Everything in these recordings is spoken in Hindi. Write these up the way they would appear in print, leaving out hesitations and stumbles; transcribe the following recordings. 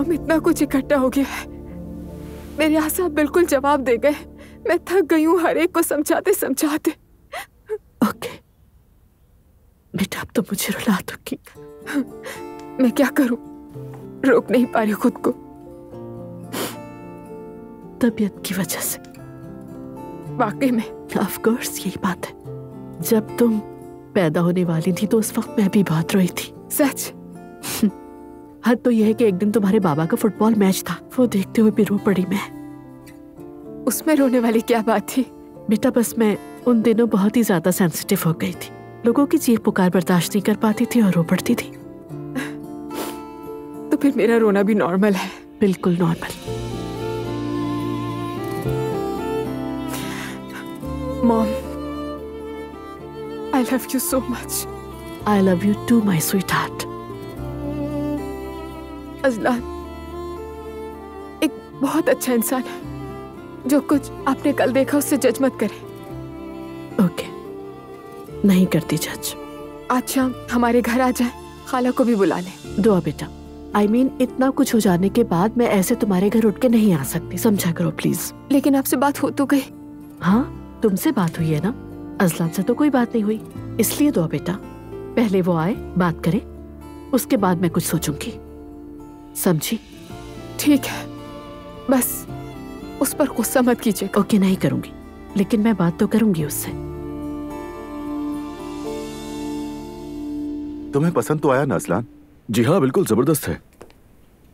मॉम, इतना कुछ इकट्ठा हो गया है, मेरे आसा बिल्कुल जवाब दे गए। मैं थक गई हूँ हर एक को समझाते समझाते। ओके बेटा, अब तो मुझे रुला दूंगी। मैं क्या करूं, रोक नहीं पा रही खुद को। तबीयत की वजह से। वाकई में? ऑफ कोर्स, यही बात है। जब तुम पैदा होने वाली थी तो उस वक्त मैं भी बहुत रोई थी। सच? हद तो यह है कि एक दिन तुम्हारे बाबा का फुटबॉल मैच था, वो देखते हुए भी रो पड़ी मैं। उसमें रोने वाली क्या बात थी? बेटा बस मैं उन दिनों बहुत ही ज्यादा सेंसिटिव हो गई थी, लोगों की चीख पुकार बर्दाश्त नहीं कर पाती थी और रो पड़ती थी। तो फिर मेरा रोना भी नॉर्मल है? बिल्कुल normal. Mom, I love you so much. I love you too, my sweetheart. Azlan एक बहुत अच्छा इंसान है, जो कुछ आपने कल देखा उससे जज मत करें। ओके, नहीं करती जज। आज शाम हमारे घर आ जाए, खाला को भी बुला लें। दुआ बेटा, I mean, इतना कुछ हो जाने के बाद मैं ऐसे तुम्हारे घर उठ के नहीं आ सकती, समझा करो प्लीज। लेकिन आपसे बात हो तो गई। हाँ, तुमसे बात हुई है ना, अजलान से तो कोई बात नहीं हुई, इसलिए दुआ बेटा, पहले वो आए, बात करें, उसके बाद मैं कुछ सोचूंगी, समझी? ठीक है, बस उस पर गुस्सा मत कीजिए। ओके, नहीं करूंगी, लेकिन मैं बात तो करूंगी उससे। तुम्हें पसंद तो आया ना अजलान? जी हाँ, बिल्कुल जबरदस्त है।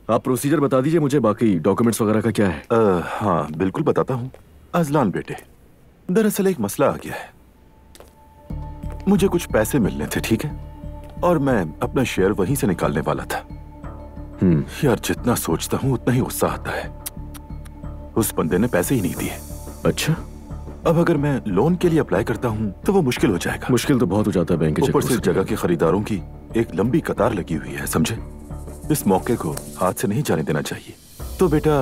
आप प्रोसीजर बता दीजिए मुझे, बाकी डॉक्यूमेंट्स वगैरह का क्या है? हाँ बिल्कुल बताता हूँ। अजलान बेटे, दरअसल एक मसला आ गया है, मुझे कुछ पैसे मिलने थे, ठीक है, और मैं अपना शेयर वहीं से निकालने वाला था। यार जितना सोचता हूँ उतना ही गुस्सा आता है, उस बंदे ने पैसे ही नहीं दिए। अच्छा, अब अगर मैं लोन के लिए अप्लाई करता हूँ तो वो मुश्किल हो जाएगा। मुश्किल तो बहुत हो जाता है बैंक के ऊपर से जगह के खरीदारों की एक लंबी कतार लगी हुई है, समझे? इस मौके को हाथ से नहीं जाने देना चाहिए। तो बेटा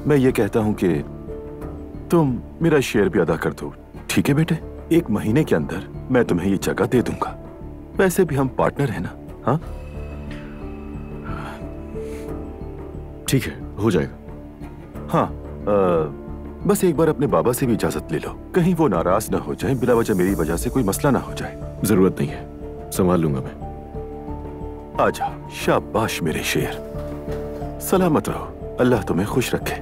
मैं ये कहता हूँ कि तुम मेरा शेयर भी अदा कर दो, ठीक है बेटे? 1 महीने के अंदर मैं तुम्हें ये जगह दे दूंगा। वैसे भी हम पार्टनर हैं ना? हाँ ठीक है, हो जाएगा। हाँ, बस एक बार अपने बाबा से भी इजाजत ले लो, कहीं वो नाराज ना हो जाए, बिला वजह मेरी वजह से कोई मसला ना हो जाए। जरूरत नहीं है, संभाल लूंगा मैं। आजा, शाबाश मेरे शेर, सलामत रहो, अल्लाह तुम्हें खुश रखे।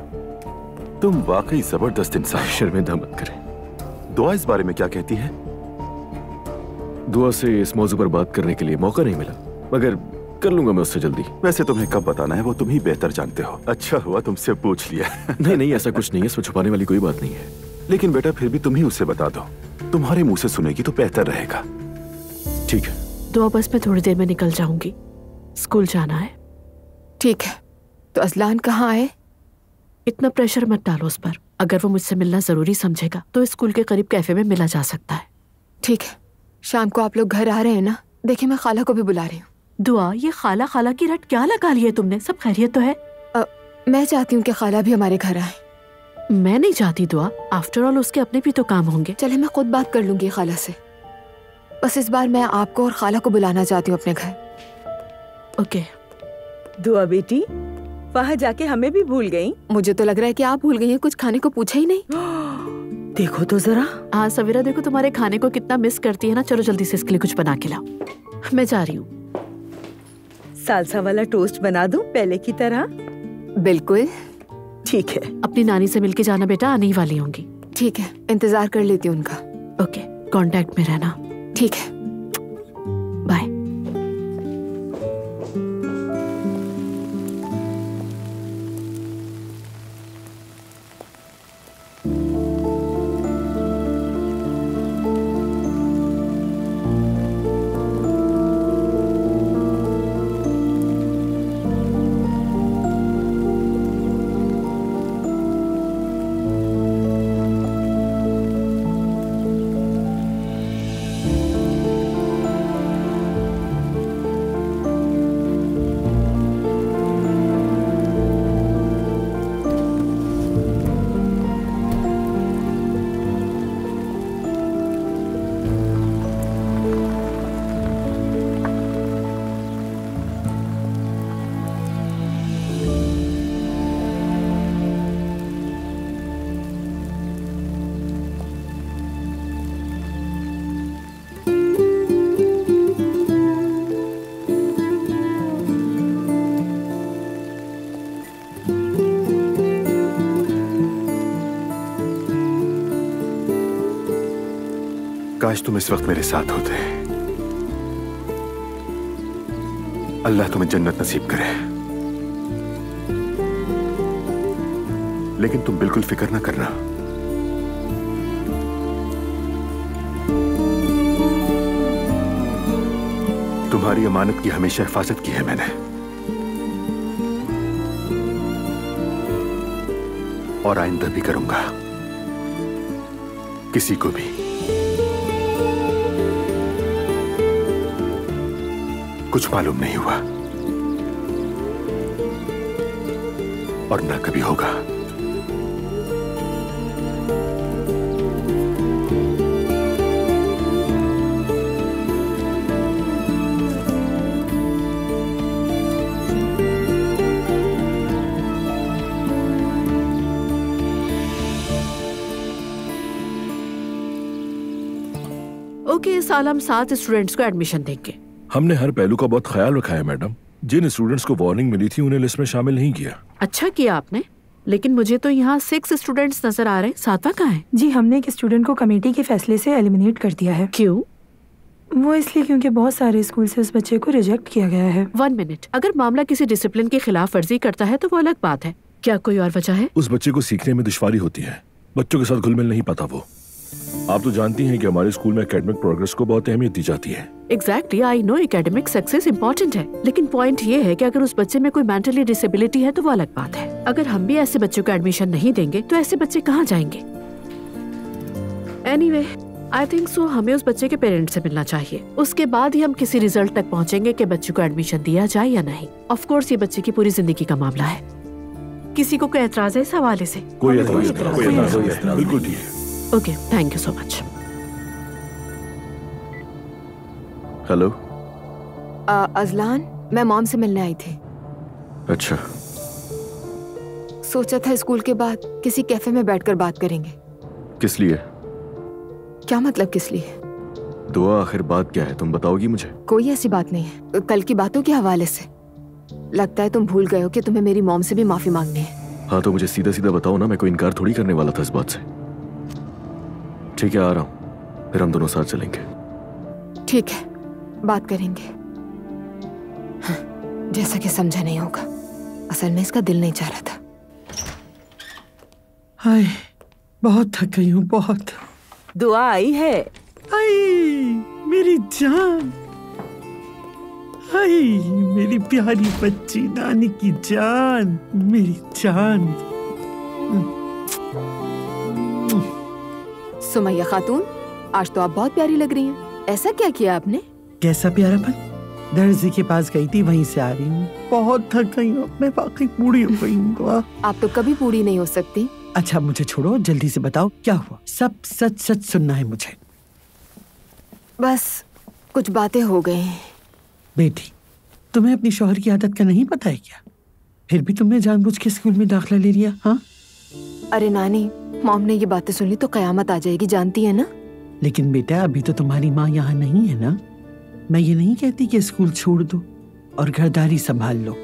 तुम वाकई जबरदस्त इंसान। शर्मिंदा मत करें। दुआ इस बारे में क्या कहती है? दुआ से इस मौजू पर बात करने के लिए मौका नहीं मिला, मगर कर लूंगा मैं उससे जल्दी। वैसे तुम्हें कब बताना है वो तुम ही बेहतर जानते हो। अच्छा हुआ तुमसे पूछ लिया। नहीं नहीं, ऐसा कुछ नहीं है, इसमें छुपाने वाली कोई बात नहीं है। लेकिन बेटा फिर भी तुम ही उससे बता दो, तुम्हारे मुंह से सुनेगी तो बेहतर रहेगा। ठीक है। दुआ बस मैं थोड़ी देर में निकल जाऊंगी, स्कूल जाना है। ठीक है, तो अजलान कहाँ आए? इतना प्रेशर मत डालो उस पर, अगर वो मुझसे मिलना जरूरी समझेगा तो स्कूल के करीब कैफे में मिला जा सकता है। ठीक है, शाम को आप लोग घर आ रहे हैं ना? देखिए मैं खाला को भी बुला रही हूँ। दुआ, ये खाला खाला की रट क्या लगा ली है तुमने? सब खैरियत तो है? मैं चाहती हूँ कि खाला भी हमारे घर आए। मैं नहीं चाहती दुआ, आफ्टर ऑल उसके अपने भी तो काम होंगे। चले मैं खुद बात कर लूंगी खाला से, बस इस बार मैं आपको और खाला को बुलाना चाहती हूँ अपने घर। ओके। दुआ बेटी, वहाँ जाके हमें भी भूल गई? मुझे तो लग रहा है कि आप भूल गई हैं, कुछ खाने को पूछा ही नहीं। देखो तो जरा। हाँ सवेरा, देखो तुम्हारे खाने को कितना मिस करती है ना। चलो जल्दी से इसके लिए कुछ बना के लाओ, मैं जा रही हूँ। सालसा वाला टोस्ट बना दूं पहले की तरह? बिल्कुल ठीक है। अपनी नानी से मिलके जाना बेटा, आने ही वाली होंगी। ठीक है, इंतजार कर लेती हूँ उनका। ओके, कांटेक्ट में रहना। ठीक है, बाय। काश तुम इस वक्त मेरे साथ होते। अल्लाह तुम्हें जन्नत नसीब करे। लेकिन तुम बिल्कुल फिक्र ना करना। तुम्हारी अमानत की हमेशा हिफाजत की है मैंने, और आइंदा भी करूंगा। किसी को भी कुछ मालूम नहीं हुआ और ना कभी होगा। ओके, इस साल हम 7 स्टूडेंट्स को एडमिशन देंगे। हमने हर पहलू का बहुत ख्याल रखा है मैडम। जिन स्टूडेंट्स को वार्निंग मिली थी उन्हें लिस्ट में शामिल नहीं किया। अच्छा किया आपने, लेकिन मुझे तो यहाँ 6 स्टूडेंट्स नजर आ रहे हैं। 7वां कहाँ है? जी, हमने एक स्टूडेंट को कमेटी के फैसले से एलिमिनेट कर दिया है। क्यों? वो इसलिए क्योंकि बहुत सारे स्कूल से उस बच्चे को रिजेक्ट किया गया है। 1 मिनट, अगर मामला किसी डिसिप्लिन की खिलाफ वर्जी करता है तो वो अलग बात है। क्या कोई और वजह है? उस बच्चे को सीखने में दुश्वारी होती है, बच्चों के साथ घुल मिल नहीं पाता वो। आप तो जानती हैं कि हमारे स्कूल में एकेडमिक प्रोग्रेस को बहुत अहमियत दी जाती है। Exactly, I know academic success important है, लेकिन पॉइंट ये है कि अगर उस बच्चे में कोई मेंटली डिसेबिलिटी है तो वो अलग बात है। अगर हम भी ऐसे बच्चों को एडमिशन नहीं देंगे तो ऐसे बच्चे कहाँ जाएंगे? एनीवे, आई थिंक सो हमें उस बच्चे के पेरेंट्स से मिलना चाहिए। उसके बाद ही हम किसी रिजल्ट तक पहुँचेंगे कि बच्चे को एडमिशन दिया जाए या नहीं। ऑफ कोर्स ये बच्चे की पूरी जिंदगी का मामला है। किसी को कोई एतराज है इस हवाले से? कोई एतराज, बिल्कुल ठीक है। Okay, thank you so much. Hello Azlan, मैं मॉम से मिलने आई थी। अच्छा, सोचा था स्कूल के बाद किसी कैफे में बैठकर बात करेंगे। किस लिए? क्या मतलब किस लिए? दुआ आखिर बात क्या है, तुम बताओगी मुझे? कोई ऐसी बात नहीं है। कल की बातों के हवाले से लगता है तुम भूल गए हो कि तुम्हें मेरी मॉम से भी माफी मांगनी है। हाँ तो मुझे सीधा सीधा बताओ ना, मैं कोई इनकार थोड़ी करने वाला था इस बात से। ठीक है, आ रहा हूँ, फिर हम दोनों साथ चलेंगे। ठीक है, बात करेंगे। हाँ, जैसा कि समझा नहीं होगा, असल में इसका दिल नहीं चाह रहा था। हाय, बहुत थक गई हूँ, बहुत। दुआ आई है। हाय मेरी जान, हाय मेरी प्यारी बच्ची, नानी की जान, मेरी जान। सुमैया खातून, आज तो आप बहुत प्यारी लग रही हैं। ऐसा क्या किया आपने? कैसा प्यारापन? दर्जी के पास गई थी, वहीं से आ रही हूँ। बहुत थक गई हूँ, मैं वाकई बूढ़ी हो गई हूँ। आप तो कभी बूढ़ी नहीं हो सकती। अच्छा मुझे छोड़ो, जल्दी से बताओ क्या हुआ। सब सच सच सुनना है मुझे। बस कुछ बातें हो गई। बेटी, तुम्हें अपनी शौहर की आदत का नहीं पता है क्या? फिर भी तुमने जानबूझ के स्कूल में दाखिला ले लिया। हाँ, अरे नानी, मॉम ने ये बातें सुन ली तो कयामत आ जाएगी, जानती है ना। लेकिन बेटा अभी तो तुम्हारी माँ यहाँ नहीं है ना। मैं ये नहीं कहती कि स्कूल छोड़ दो और घरदारी संभाल लो,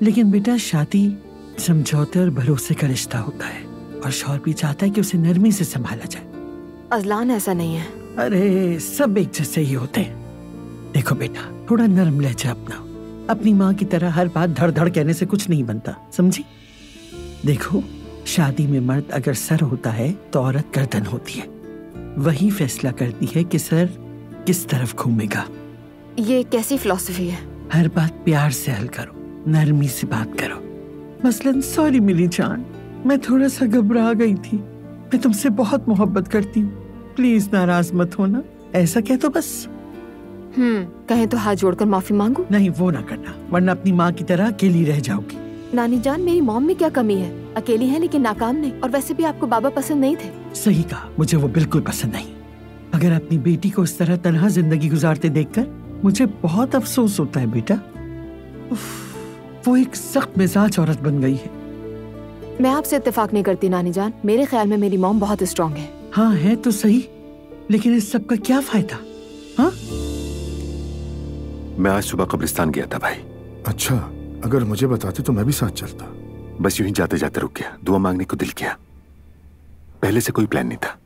लेकिन बेटा शादी समझौते और भरोसे का रिश्ता होता है, और शौहर भी चाहता है कि उसे नरमी से संभाला जाए। अजलान, ऐसा नहीं है। अरे सब एक जैसे ही होते हैं। देखो बेटा, थोड़ा नरम लहजा अपनाओ। अपनी माँ की तरह हर बात धड़ धड़ कहने से कुछ नहीं बनता, समझी? देखो, शादी में मर्द अगर सर होता है तो औरत गर्दन होती है। वही फैसला करती है कि सर किस तरफ घूमेगा। ये कैसी फिलॉसफी है? हर बात प्यार से हल करो, नरमी से बात करो। मसलन, सॉरी मेरी जान, मैं थोड़ा सा घबरा गई थी। मैं तुमसे बहुत मोहब्बत करती हूँ, प्लीज नाराज मत होना। ऐसा कह तो बस। कहें तो हाथ जोड़कर माफी मांगू? नहीं, वो ना करना, वरना अपनी माँ की तरह अकेली रह जाओगी। नानी जान, मेरी मॉम में क्या कमी है? अकेली है लेकिन नाकाम नहीं। और वैसे भी आपको बाबा पसंद नहीं थे। सही कहा, मुझे वो बिल्कुल पसंद नहीं। अगर अपनी बेटी को इस तरह तन्हा जिंदगी गुजारते देखकर मुझे बहुत अफसोस होता है बेटा। वो एक सख्त मिजाज औरत बन गई है। मैं आपसे इत्तेफाक नहीं करती नानी जान। मेरे ख्याल में मेरी मॉम बहुत स्ट्रॉन्ग है। हाँ है तो सही, लेकिन इस सब का क्या फायदा? हाँ, मैं आज सुबह कब्रिस्तान गया था भाई। अच्छा, अगर मुझे बताते तो मैं भी साथ चलता। बस यूं ही जाते जाते रुक गया, दुआ मांगने को दिल किया। पहले से कोई प्लान नहीं था।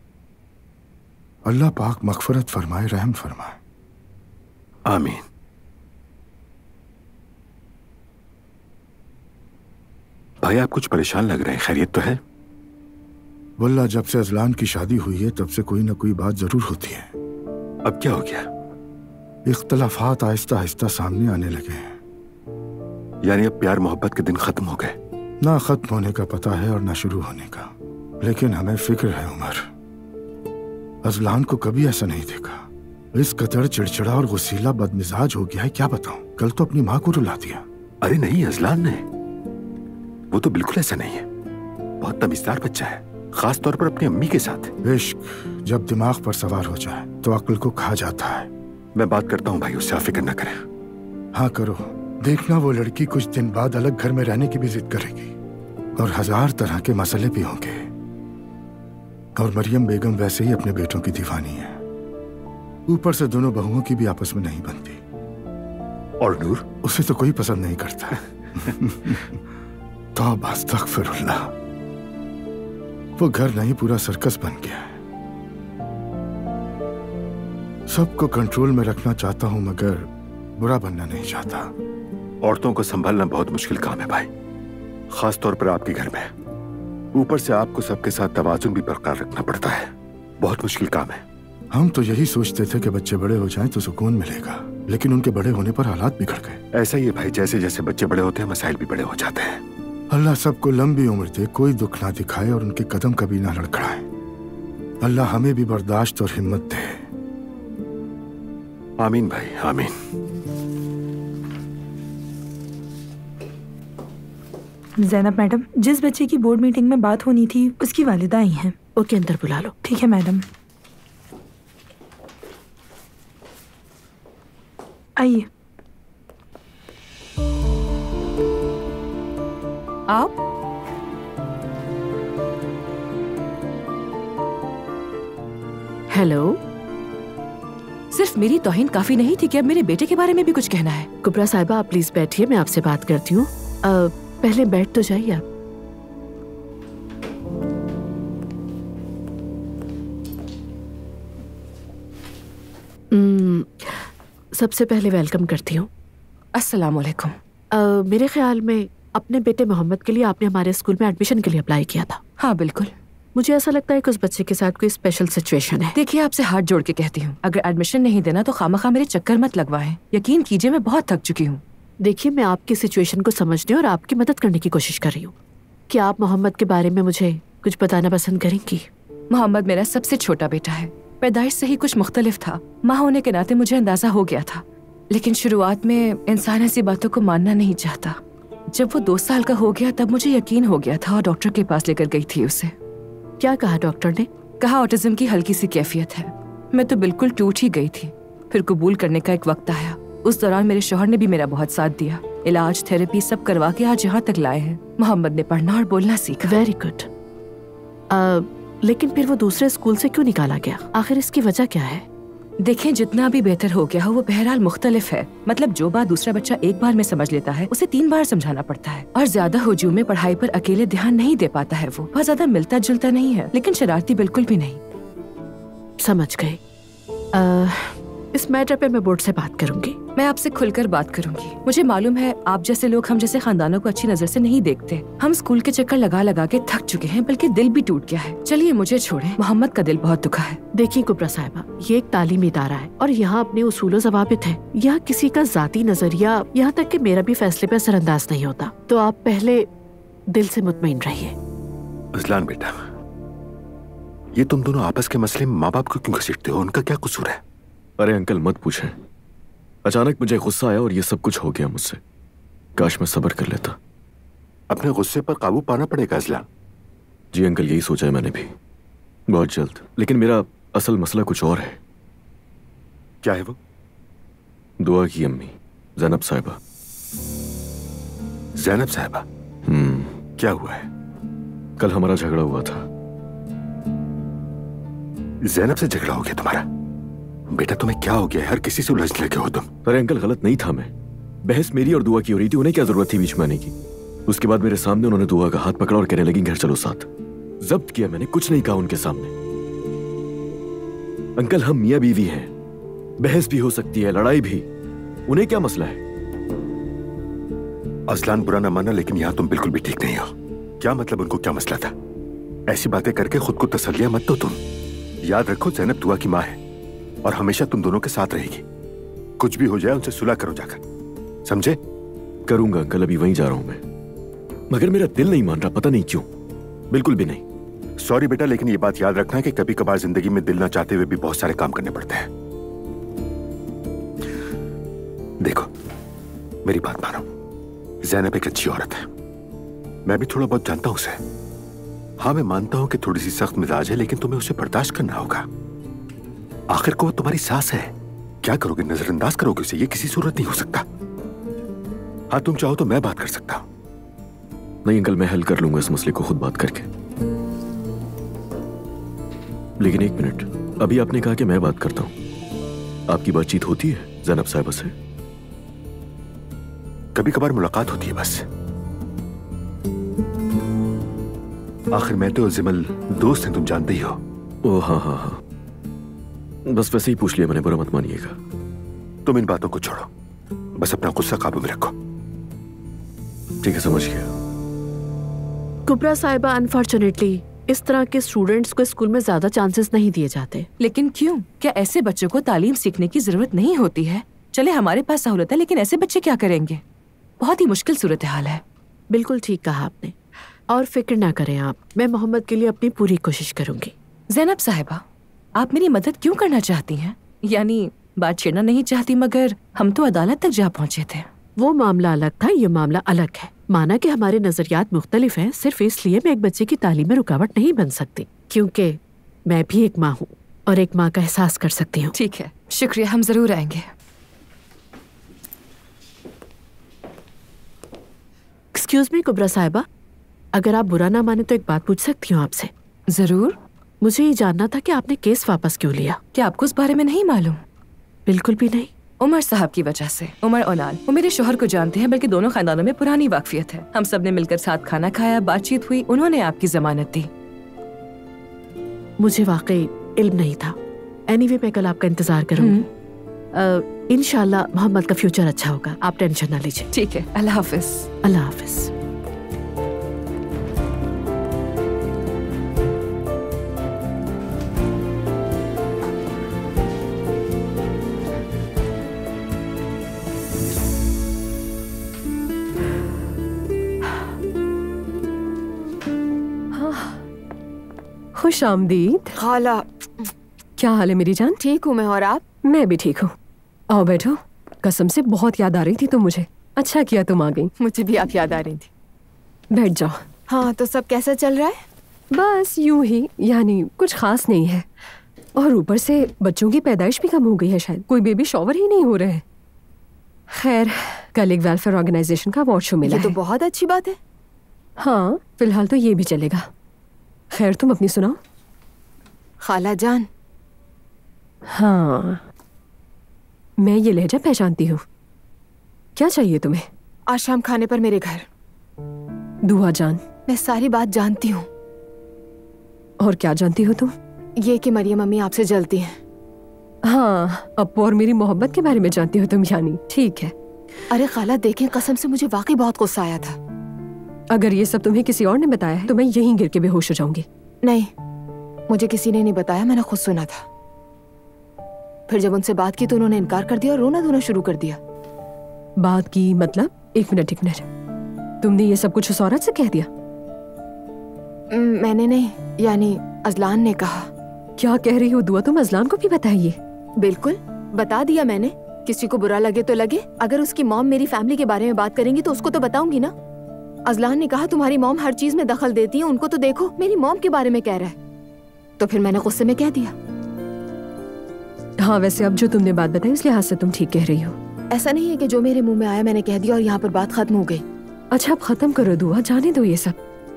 अल्लाह पाक मगफरत फरमाए, रहम फरमाए। आमीन। भाई आप कुछ परेशान लग रहे हैं, खैरियत तो है? वल्लाह जब से अजलान की शादी हुई है तब से कोई ना कोई बात जरूर होती है। अब क्या हो गया? इख्तलाफात आहिस्ता आहिस्ता सामने आने लगे हैं। यानी अब प्यार मोहब्बत के दिन खत्म हो गए? ना खत्म होने का पता है और ना शुरू होने का, लेकिन हमें फिक्र है उमर। अजलान को कभी ऐसा नहीं देखा। इस कदर चिड़चिड़ा और गुस्सीला बदमिजाज हो गया है, क्या बताऊं। कल तो अपनी माँ को रुला दिया। अरे नहीं अजलान ने, वो तो बिल्कुल ऐसा नहीं है। बहुत तमीज़दार बच्चा है, खास तौर पर अपनी अम्मी के साथ। इश्क जब दिमाग पर सवार हो जाए तो अक्ल को खा जाता है। मैं बात करता हूँ भाई, उससे आप फिक्र न करें। हाँ करो, देखना वो लड़की कुछ दिन बाद अलग घर में रहने की भी जिद करेगी और 1000 तरह के मसले भी होंगे। और मरियम बेगम वैसे ही अपने बेटों की दीवानी है, ऊपर से दोनों बहुओं की भी आपस में नहीं बनती। और नूर? उसे तो कोई पसंद नहीं करता। तौबा अस्तगफिरुल्लाह, वो घर नहीं पूरा सर्कस बन गया है। सबको कंट्रोल में रखना चाहता हूं मगर बुरा बनना नहीं चाहता। औरतों को संभालना बहुत मुश्किल काम है भाई, खास तौर पर आपके घर में। ऊपर से आपको सबके साथ तवाजुन भी बरकरार रखना पड़ता है, बहुत मुश्किल काम है। हम तो यही सोचते थे कि बच्चे बड़े हो जाएं तो सुकून मिलेगा, लेकिन उनके बड़े होने पर हालात बिगड़ गए। ऐसा ही है भाई, जैसे जैसे बच्चे बड़े होते हैं मसाइल भी बड़े हो जाते हैं। अल्लाह सबको लंबी उम्र दे, कोई दुख ना दिखाए और उनके कदम कभी ना लड़खड़ाए। अल्लाह हमें भी बर्दाश्त और हिम्मत दे। आमीन भाई, आमीन। ज़ैनब मैडम, जिस बच्चे की बोर्ड मीटिंग में बात होनी थी उसकी वालिदा आई हैं। ओके, अंदर बुला लो। ठीक है मैडम, आइए। आप? हेलो। सिर्फ मेरी तौहीन काफी नहीं थी कि अब मेरे बेटे के बारे में भी कुछ कहना है। कुबरा साहिबा आप प्लीज बैठिए, मैं आपसे बात करती हूँ। पहले बैठ तो जाइए आप। सबसे पहले वेलकम करती हूँ। अस्सलाम वालेकुम। मेरे ख्याल में अपने बेटे मोहम्मद के लिए आपने हमारे स्कूल में एडमिशन के लिए अप्लाई किया था। हाँ बिल्कुल। मुझे ऐसा लगता है कि उस बच्चे के साथ कोई स्पेशल सिचुएशन है। देखिए, आपसे हाथ जोड़ के कहती हूँ, अगर एडमिशन नहीं देना तो खामखा मेरे चक्कर मत लगवाएं। यकीन कीजिए मैं बहुत थक चुकी हूँ। देखिए, मैं आपकी सिचुएशन को समझने और आपकी मदद करने की कोशिश कर रही हूँ। क्या आप मोहम्मद के बारे में मुझे कुछ बताना पसंद करेंगी? मोहम्मद मेरा सबसे छोटा बेटा है। पैदाइश से ही कुछ मुख्तलिफ था। माँ होने के नाते मुझे अंदाजा हो गया था, लेकिन शुरुआत में इंसान ऐसी बातों को मानना नहीं चाहता। जब वो 2 साल का हो गया तब मुझे यकीन हो गया था और डॉक्टर के पास लेकर गई थी उसे। क्या कहा डॉक्टर ने? कहा ऑटिज्म की हल्की सी कैफियत है। मैं तो बिल्कुल टूट ही गई थी। फिर कबूल करने का एक वक्त आया। उस दौरान मेरे शौहर ने भी मेरा बहुत साथ दिया। इलाज, थेरेपी सब करवा के आज यहाँ तक लाए हैं। मोहम्मद ने पढ़ना और बोलना सीखा। Very good. लेकिन फिर वो दूसरे स्कूल से क्यों निकाला गया? आखिर इसकी वजह क्या है? देखें, जितना भी बेहतर हो गया हो वो बहरहाल मुख्तलिफ है। मतलब जो बात दूसरा बच्चा एक बार में समझ लेता है उसे 3 बार समझाना पड़ता है। और ज्यादा हुजूम में पढ़ाई पर अकेले ध्यान नहीं दे पाता है। वो बहुत ज्यादा मिलता जुलता नहीं है, लेकिन शरारती बिल्कुल भी नहीं। समझ गई। इस मैटर पे मैं बोर्ड से बात करूंगी। मैं आपसे खुलकर बात करूंगी। मुझे मालूम है आप जैसे लोग हम जैसे खानदानों को अच्छी नजर से नहीं देखते। हम स्कूल के चक्कर लगा लगा के थक चुके हैं, बल्कि दिल भी टूट गया है। चलिए मुझे छोड़ें, मोहम्मद का दिल बहुत दुखा है। देखिए कुबरा साहिबा, ये एक तालीमी इदारा है और यहाँ अपने उसूलों ज़वाबित है। यहाँ किसी का जाती नजरिया, यहाँ तक कि मेरा भी फैसले पे असरअंदाज नहीं होता। तो आप पहले दिल से मुतमईन रहिए। अजलान बेटा, ये तुम दोनों आपस के मसले में माँ बाप को क्यों घसीटते हो? उनका क्या कसूर है? अरे अंकल मत पूछें, अचानक मुझे गुस्सा आया और ये सब कुछ हो गया मुझसे। काश मैं सब्र कर लेता। अपने गुस्से पर काबू पाना पड़ेगा अजलान। जी अंकल, यही सोचा है मैंने भी, बहुत जल्द। लेकिन मेरा असल मसला कुछ और है। क्या है वो? दुआ की अम्मी ज़ैनब साहिबा। ज़ैनब साहिबा? क्या हुआ है? कल हमारा झगड़ा हुआ था। ज़ैनब से झगड़ा हो गया तुम्हारा? बेटा तुम्हें क्या हो गया? हर किसी से उलझने लगे हो तुम। अरे अंकल, गलत नहीं था मैं। बहस मेरी और दुआ की हो रही थी। उन्हें क्या जरूरत थी बीच में आने की? उसके बाद मेरे सामने उन्होंने दुआ का हाथ पकड़ा और कहने लगी घर चलो साथ। जब्त किया मैंने, कुछ नहीं कहा उनके सामने। अंकल हम मियाँ बीवी हैं, बहस भी हो सकती है, लड़ाई भी। उन्हें क्या मसला है? अजलान बुरा ना माना, लेकिन यहाँ तुम बिल्कुल भी ठीक नहीं हो। क्या मतलब उनको क्या मसला था? ऐसी बातें करके खुद को तसल्लियां मत दो तुम। याद रखो जैनब दुआ की माँ है और हमेशा तुम दोनों के साथ रहेगी। कुछ भी हो जाए उनसे सुलह करो जाकर, समझे? करूंगा अंकल, अभी वहीं जा रहा हूं मैं। मगर मेरा दिल नहीं मान रहा, पता नहीं क्यों, बिल्कुल भी नहीं। सॉरी बेटा, लेकिन ये बात याद रखना कि कभी कभार जिंदगी में दिल ना चाहते हुए भी बहुत सारे काम करने पड़ते हैं। देखो मेरी बात मानो, ज़ैनब एक अच्छी औरत है, मैं भी थोड़ा बहुत जानता हूं उसे। हाँ मैं मानता हूं कि थोड़ी सी सख्त मिजाज है, लेकिन तुम्हें उसे बर्दाश्त करना होगा। आखिर को वो तुम्हारी सास है, क्या करोगे? नजरअंदाज करोगे उसे? ये किसी सूरत नहीं हो सकता। हाँ तुम चाहो तो मैं बात कर सकता हूं। नहीं अंकल, मैं हल कर लूंगा इस मसले को खुद बात करके। लेकिन एक मिनट, अभी आपने कहा कि मैं बात करता हूं। आपकी बातचीत होती है ज़ैनब साहिबा से? कभी कभार मुलाकात होती है बस। आखिर मैं तो जिमल दोस्त हैं, तुम जानते ही हो। ओह हाँ हाँ हाँ, बस वैसे ही पूछ लिया मैंने, बुरा मत मानिएगा। तुम इन बातों को छोड़ो, बस अपना गुस्सा काबू में रखो। ठीक है, समझ गया। कुबरा साहिबा, अनफॉर्चुनेटली इस तरह के स्टूडेंट्स को स्कूल में ज्यादा चांसेस नहीं दिए जाते। लेकिन क्यों? क्या ऐसे बच्चों को तालीम सीखने की जरूरत नहीं होती है? चले हमारे पास सहूलत है, लेकिन ऐसे बच्चे क्या करेंगे? बहुत ही मुश्किल सूरत हाल है। बिल्कुल ठीक कहा आपने, और फिक्र ना करें आप, मैं मोहम्मद के लिए अपनी पूरी कोशिश करूंगी। ज़ैनब साहिबा, आप मेरी मदद क्यों करना चाहती हैं? यानी बात छेड़ना नहीं चाहती, मगर हम तो अदालत तक जा पहुंचे थे। वो मामला अलग था, ये मामला अलग है। माना कि हमारे नजरियात मुख्तलिफ हैं, सिर्फ इसलिए मैं एक बच्चे की तालीम में रुकावट नहीं बन सकती, क्योंकि मैं भी एक माँ हूँ और एक माँ का एहसास कर सकती हूँ। ठीक है, शुक्रिया, हम जरूर आएंगे। एक्सक्यूज मी कुबरा साहिबा, अगर आप बुरा ना माने तो एक बात पूछ सकती हूँ आपसे? जरूर। मुझे ये जानना था कि आपने केस वापस क्यों लिया? क्या आपको उस बारे में नहीं मालूम? बिल्कुल भी नहीं। उमर साहब की वजह से। उमर ओनाल, वो मेरे शोहर को जानते हैं, बल्कि दोनों खानदानों में पुरानी वाकफियत है। हम सब ने मिलकर साथ खाना खाया, बातचीत हुई, उन्होंने आपकी जमानत दी। मुझे वाकई इल्म नहीं था। एनीवे, मैं कल आपका इंतजार करूंगी। इंशाल्लाह मोहम्मद का फ्यूचर अच्छा होगा, आप टेंशन ना लीजिए। ठीक है, अल्लाह हाफिज। अल्लाह हाफिज। खुश आमदीद। खाला, क्या हाल है मेरी जान? ठीक हूँ मैं, और आप? मैं भी ठीक हूँ। आओ बैठो। कसम से बहुत याद आ रही थी तुम मुझे। अच्छा किया तुम आ गई। मुझे भी आप याद आ रही थी। बैठ जाओ। हाँ, तो सब कैसा चल रहा है? बस यूं ही, यानी कुछ खास नहीं है। और ऊपर से बच्चों की पैदाइश भी कम हो गई है, शायद कोई बेबी शॉवर ही नहीं हो रहे हैं। खैर, कल एक वेलफेयर ऑर्गेनाइजेशन का अवार्ड शो मिला ये तो बहुत अच्छी बात है। हाँ, फिलहाल तो ये भी चलेगा। खैर, तुम अपनी सुनाओ। खाला जान। हाँ, मैं ये लहजा पहचानती हूँ। क्या चाहिए तुम्हें? आज शाम खाने पर मेरे घर। दुआ जान, मैं सारी बात जानती हूँ। और क्या जानती हो तुम? ये कि मरियम अम्मी आपसे जलती हैं। हाँ, अप्पू और मेरी मोहब्बत के बारे में जानती हो तुम, यानी ठीक है। अरे खाला देखें, कसम से मुझे वाकई बहुत गुस्सा आया था। अगर ये सब तुम्हें किसी और ने बताया है तो मैं यहीं गिर के बेहोश हो जाऊंगी। नहीं, मुझे किसी ने नहीं बताया, मैंने खुद सुना था। फिर जब उनसे बात की तो उन्होंने इनकार कर दिया और रोना धोना शुरू कर दिया। बात की मतलब? एक मिनट, तुमने ये सब कुछ उस औरत से कह दिया? मैंने नहीं, यानी अजलान ने कहा। क्या कह रही हो दुआ, तुम अजलान को भी बताइए? बिल्कुल, बता दिया मैंने। किसी को बुरा लगे तो लगे, अगर उसकी मॉम मेरी फैमिली के बारे में बात करेंगी तो उसको तो बताऊंगी ना। अजलान ने कहा तुम्हारी मॉम हर चीज में दखल देती है, उनको तो देखो, मेरी मॉम के बारे में कह रहा है। तो फिर मैंने गुस्से में कह दिया। हाँ, वैसे अब जो तुमने बात बताई उस लिहाज से तुम ठीक कह रही हो। ऐसा नहीं है कि जो मेरे मुंह में आया मैंने कह दिया और यहाँ पर बात खत्म हो गई। अच्छा, अब खत्म करो दुआ, जाने दो ये सब।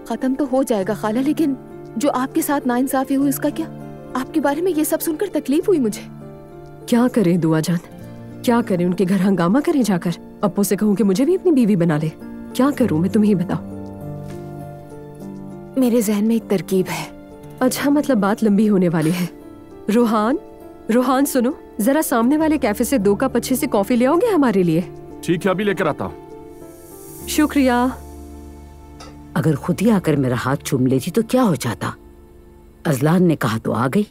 खत्म तो हो जाएगा खाला, लेकिन जो आपके साथ नाइंसाफी हुई उसका क्या? आपके बारे में ये सब सुनकर तकलीफ हुई मुझे। क्या करें दुआ जान, क्या करें? उनके घर हंगामा करें जाकर? अप्पू से कहूँ कि मुझे भी अपनी बीवी बना ले? क्या करूं मैं, तुम ही बताओ। मेरे जहन में एक तरकीब है। अच्छा, मतलब बात लंबी होने वाली है। रोहान, रोहान सुनो, जरा सामने वाले कैफे से 2 कप अच्छे से कॉफी ले आओगे हमारे लिए? ठीक है, अभी लेकर आता हूँ। शुक्रिया। अगर खुद ही आकर मेरा हाथ चूम लेती तो क्या हो जाता? अजलान ने कहा तो आ गई।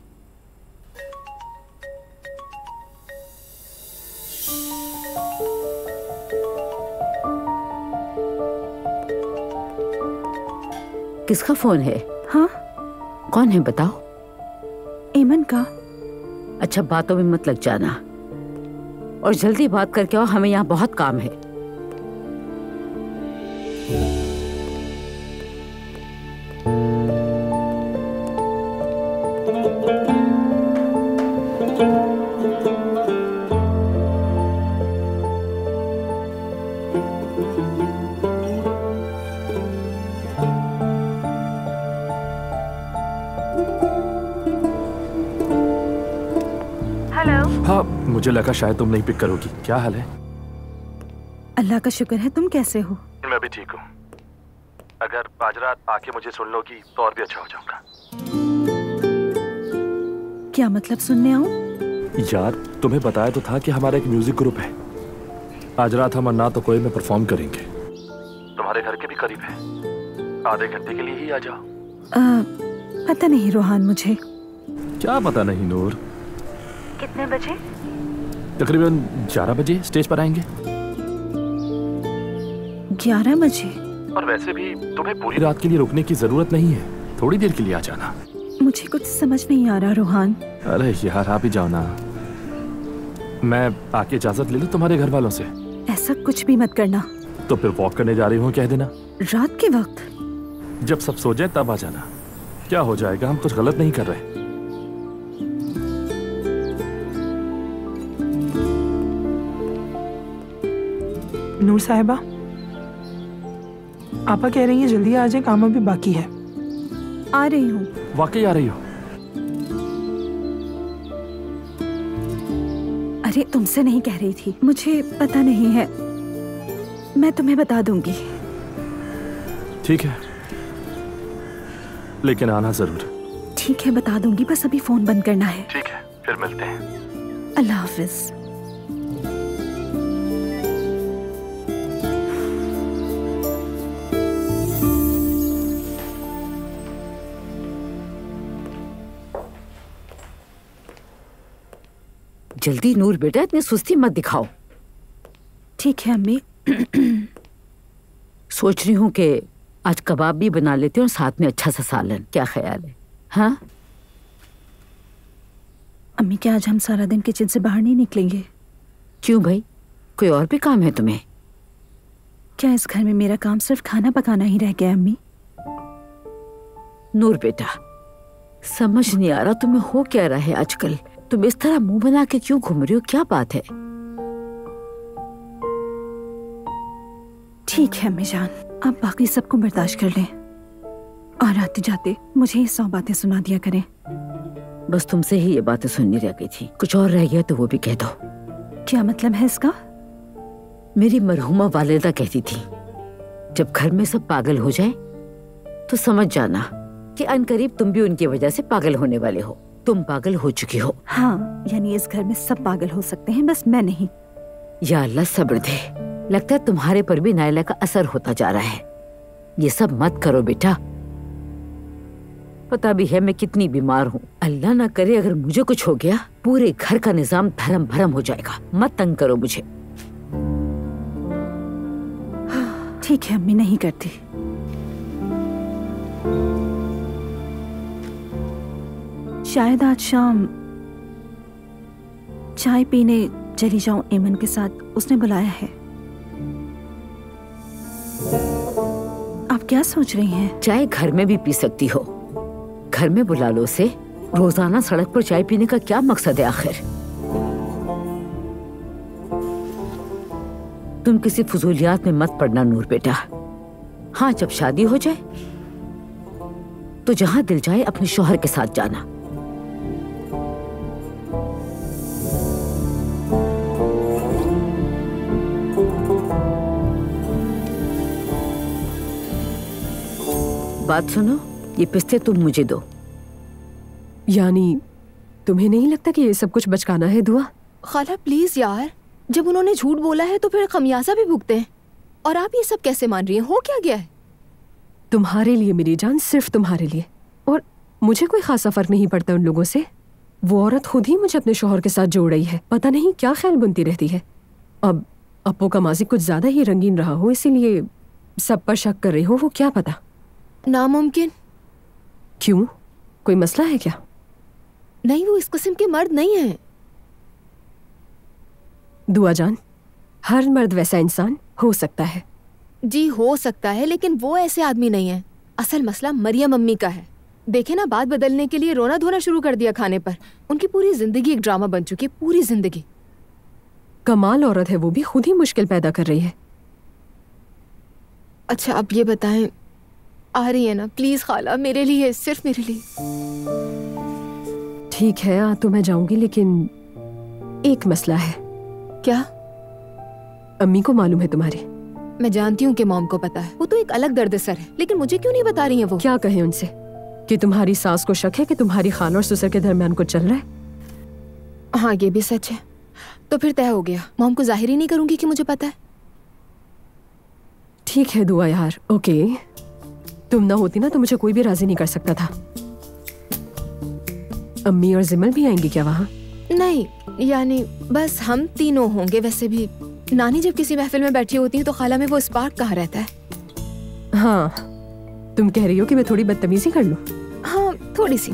किसका फोन है? हाँ, कौन है बताओ? एमन का। अच्छा, बातों में मत लग जाना और जल्दी बात करके आओ, हमें यहाँ बहुत काम है। हाँ, मुझे लगा शायद तुम नहीं पिक करोगी। क्या हाल है? अल्लाह का शुक्र है, तुम कैसे हो? मैं भी ठीक हूँ। अगर आज रात आके मुझे सुन लोगी तो और भी अच्छा हो जाऊंगा। क्या मतलब सुनने आऊं? यार, तुम्हें बताया तो था कि हमारा एक म्यूजिक ग्रुप है। आज रात हम अन्ना तो कोई में परफॉर्म करेंगे। तुम्हारे घर के भी करीब है, आधे घंटे के लिए ही आ जाओ। पता नहीं रोहान, मुझे क्या पता नहीं नूर। कितने बजे? तकरीबन 11 बजे स्टेज पर आएंगे। 11 बजे? और वैसे भी तुम्हें पूरी रात के लिए रुकने की जरूरत नहीं है, थोड़ी देर के लिए आ जाना। मुझे कुछ समझ नहीं आ रहा रोहान। अरे यार, आप ही जाओ ना। मैं आके इजाजत ले लूं तुम्हारे घर वालों से? ऐसा कुछ भी मत करना। तो फिर वॉक करने जा रही हूँ कह देना। रात के वक्त? जब सब सो जाए तब आ जाना। क्या हो जाएगा, हम कुछ गलत नहीं कर रहे। नूर साहिबा, आपा कह रही है जल्दी आ जाए, काम अभी बाकी है। आ रही हूँ। वाकई आ रही हो? अरे तुमसे नहीं कह रही थी, मुझे पता नहीं है, मैं तुम्हें बता दूंगी। ठीक है, लेकिन आना जरूर। ठीक है, बता दूंगी, बस अभी फोन बंद करना है। ठीक है, फिर मिलते हैं। अल्लाह हाफिज। जल्दी नूर बेटा, इतनी सुस्ती मत दिखाओ। ठीक है अम्मी। सोच रही हूँ कि आज कबाब भी बना लेते हैं और साथ में अच्छा सा सालन। क्या ख्याल है? हाँ अम्मी, क्या आज हम सारा दिन किचन से बाहर नहीं निकलेंगे? क्यों भाई, कोई और भी काम है तुम्हें? क्या इस घर में मेरा काम सिर्फ खाना पकाना ही रह गया अम्मी? नूर बेटा, समझ नहीं आ रहा तुम्हें हो क्या रहा है आजकल। तुम इस तरह मुंह बना के क्यों घूम रही हो, क्या बात है? ठीक है अम्मी जान, आप बाकी सबको बर्दाश्त कर लें और आते जाते मुझे 100 बातें सुना दिया करें। बस तुमसे ही ये बातें सुननी रह गई थी, कुछ और रह गया तो वो भी कह दो। क्या मतलब है इसका? मेरी मरहुमा वालिदा कहती थी, जब घर में सब पागल हो जाए तो समझ जाना कि अनकरीब तुम भी उनकी वजह से पागल होने वाले हो। तुम पागल हो चुकी हो। हाँ, यानी इस घर में सब पागल हो सकते हैं, बस मैं नहीं। या अल्लाह सब्र दे, लगता है तुम्हारे पर भी नायला का असर होता जा रहा है। ये सब मत करो बेटा, पता भी है मैं कितनी बीमार हूँ। अल्लाह ना करे अगर मुझे कुछ हो गया, पूरे घर का निजाम धर्म भरम हो जाएगा। मत तंग करो मुझे। ठीक है अम्मी, नहीं करती। शायद आज शाम चाय पीने चली जाऊं एमन के साथ, उसने बुलाया है। आप क्या सोच रही हैं? चाय घर में भी पी सकती हो, घर में बुला लो उसे। रोजाना सड़क पर चाय पीने का क्या मकसद है आखिर? तुम किसी फजूलियात में मत पड़ना नूर बेटा। हाँ, जब शादी हो जाए तो जहां दिल जाए अपने शौहर के साथ जाना। बात सुनो, ये पिस्ते तुम मुझे दो। यानी तुम्हें नहीं लगता कि ये सब कुछ बचकाना है दुआ? खाला प्लीज यार, जब उन्होंने झूठ बोला है तो फिर खमियाजा भी भुगते हैं। और आप ये सब कैसे मान रही हैं? हो क्या गया है? तुम्हारे लिए मेरी जान, सिर्फ तुम्हारे लिए। और मुझे कोई खासा फर्क नहीं पड़ता उन लोगों से। वो औरत खुद ही मुझे अपने शौहर के साथ जोड़ रही है, पता नहीं क्या ख्याल बुनती रहती है। अब अप्पू का माजी कुछ ज्यादा ही रंगीन रहा हो, इसीलिए सब पर शक कर रही हो, वो क्या पता। नामुमकिन। क्यों, कोई मसला है क्या? नहीं, वो इस किस्म के मर्द नहीं है। दुआ जान, हर मर्द वैसा इंसान हो सकता है। जी हो सकता है, लेकिन वो ऐसे आदमी नहीं है। असल मसला मरियम अम्मी का है। देखे ना, बात बदलने के लिए रोना धोना शुरू कर दिया खाने पर। उनकी पूरी जिंदगी एक ड्रामा बन चुकी है, पूरी जिंदगी। कमाल औरत है, वो भी खुद ही मुश्किल पैदा कर रही है। अच्छा अब ये बताएं, आ रही है ना प्लीज खाला, मेरे लिए, सिर्फ मेरे लिए। ठीक है, आ तो मैं जाऊंगी, लेकिन एक मसला है। क्या? अम्मी को मालूम है तुम्हारे? मैं जानती हूँ कि मॉम को पता है। वो तो एक अलग दर्द-ए-सर है, लेकिन मुझे क्यों नहीं बता रही है वो? क्या कहें उनसे कि तुम्हारी सास को शक है कि तुम्हारी खाला और ससुर के दरमियान कुछ चल रहा है? हाँ ये भी सच है। तो फिर तय हो गया, मॉम को जाहिर ही नहीं करूंगी कि मुझे पता है। ठीक है दुआ यार, ओके। तुम ना होती ना तो मुझे कोई भी राजी नहीं कर सकता था। अम्मी और जिमल भी आएंगी क्या वहाँ? नहीं, यानी बस हम तीनों होंगे। वैसे भी नानी जब किसी महफिल में बैठी होती है तो खाला में वो स्पार्क कहाँ रहता है? हाँ, तुम कह रही हो कि मैं थोड़ी बदतमीजी कर लूं? हाँ थोड़ी सी।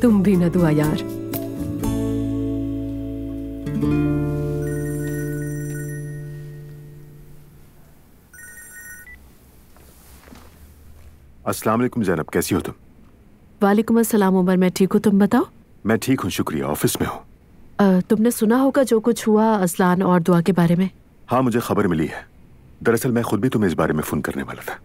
तुम भी ना दुआ यार। अस्सलाम वालेकुम ज़ैनब, कैसी हो तुम? वालेकुम अस्सलाम उमर, मैं ठीक हूँ, तुम बताओ। मैं ठीक हूँ शुक्रिया, ऑफिस में हूँ। तुमने सुना होगा जो कुछ हुआ असलान और दुआ के बारे में? हाँ मुझे खबर मिली है। दरअसल मैं खुद भी तुम्हें इस बारे में फोन करने वाला था।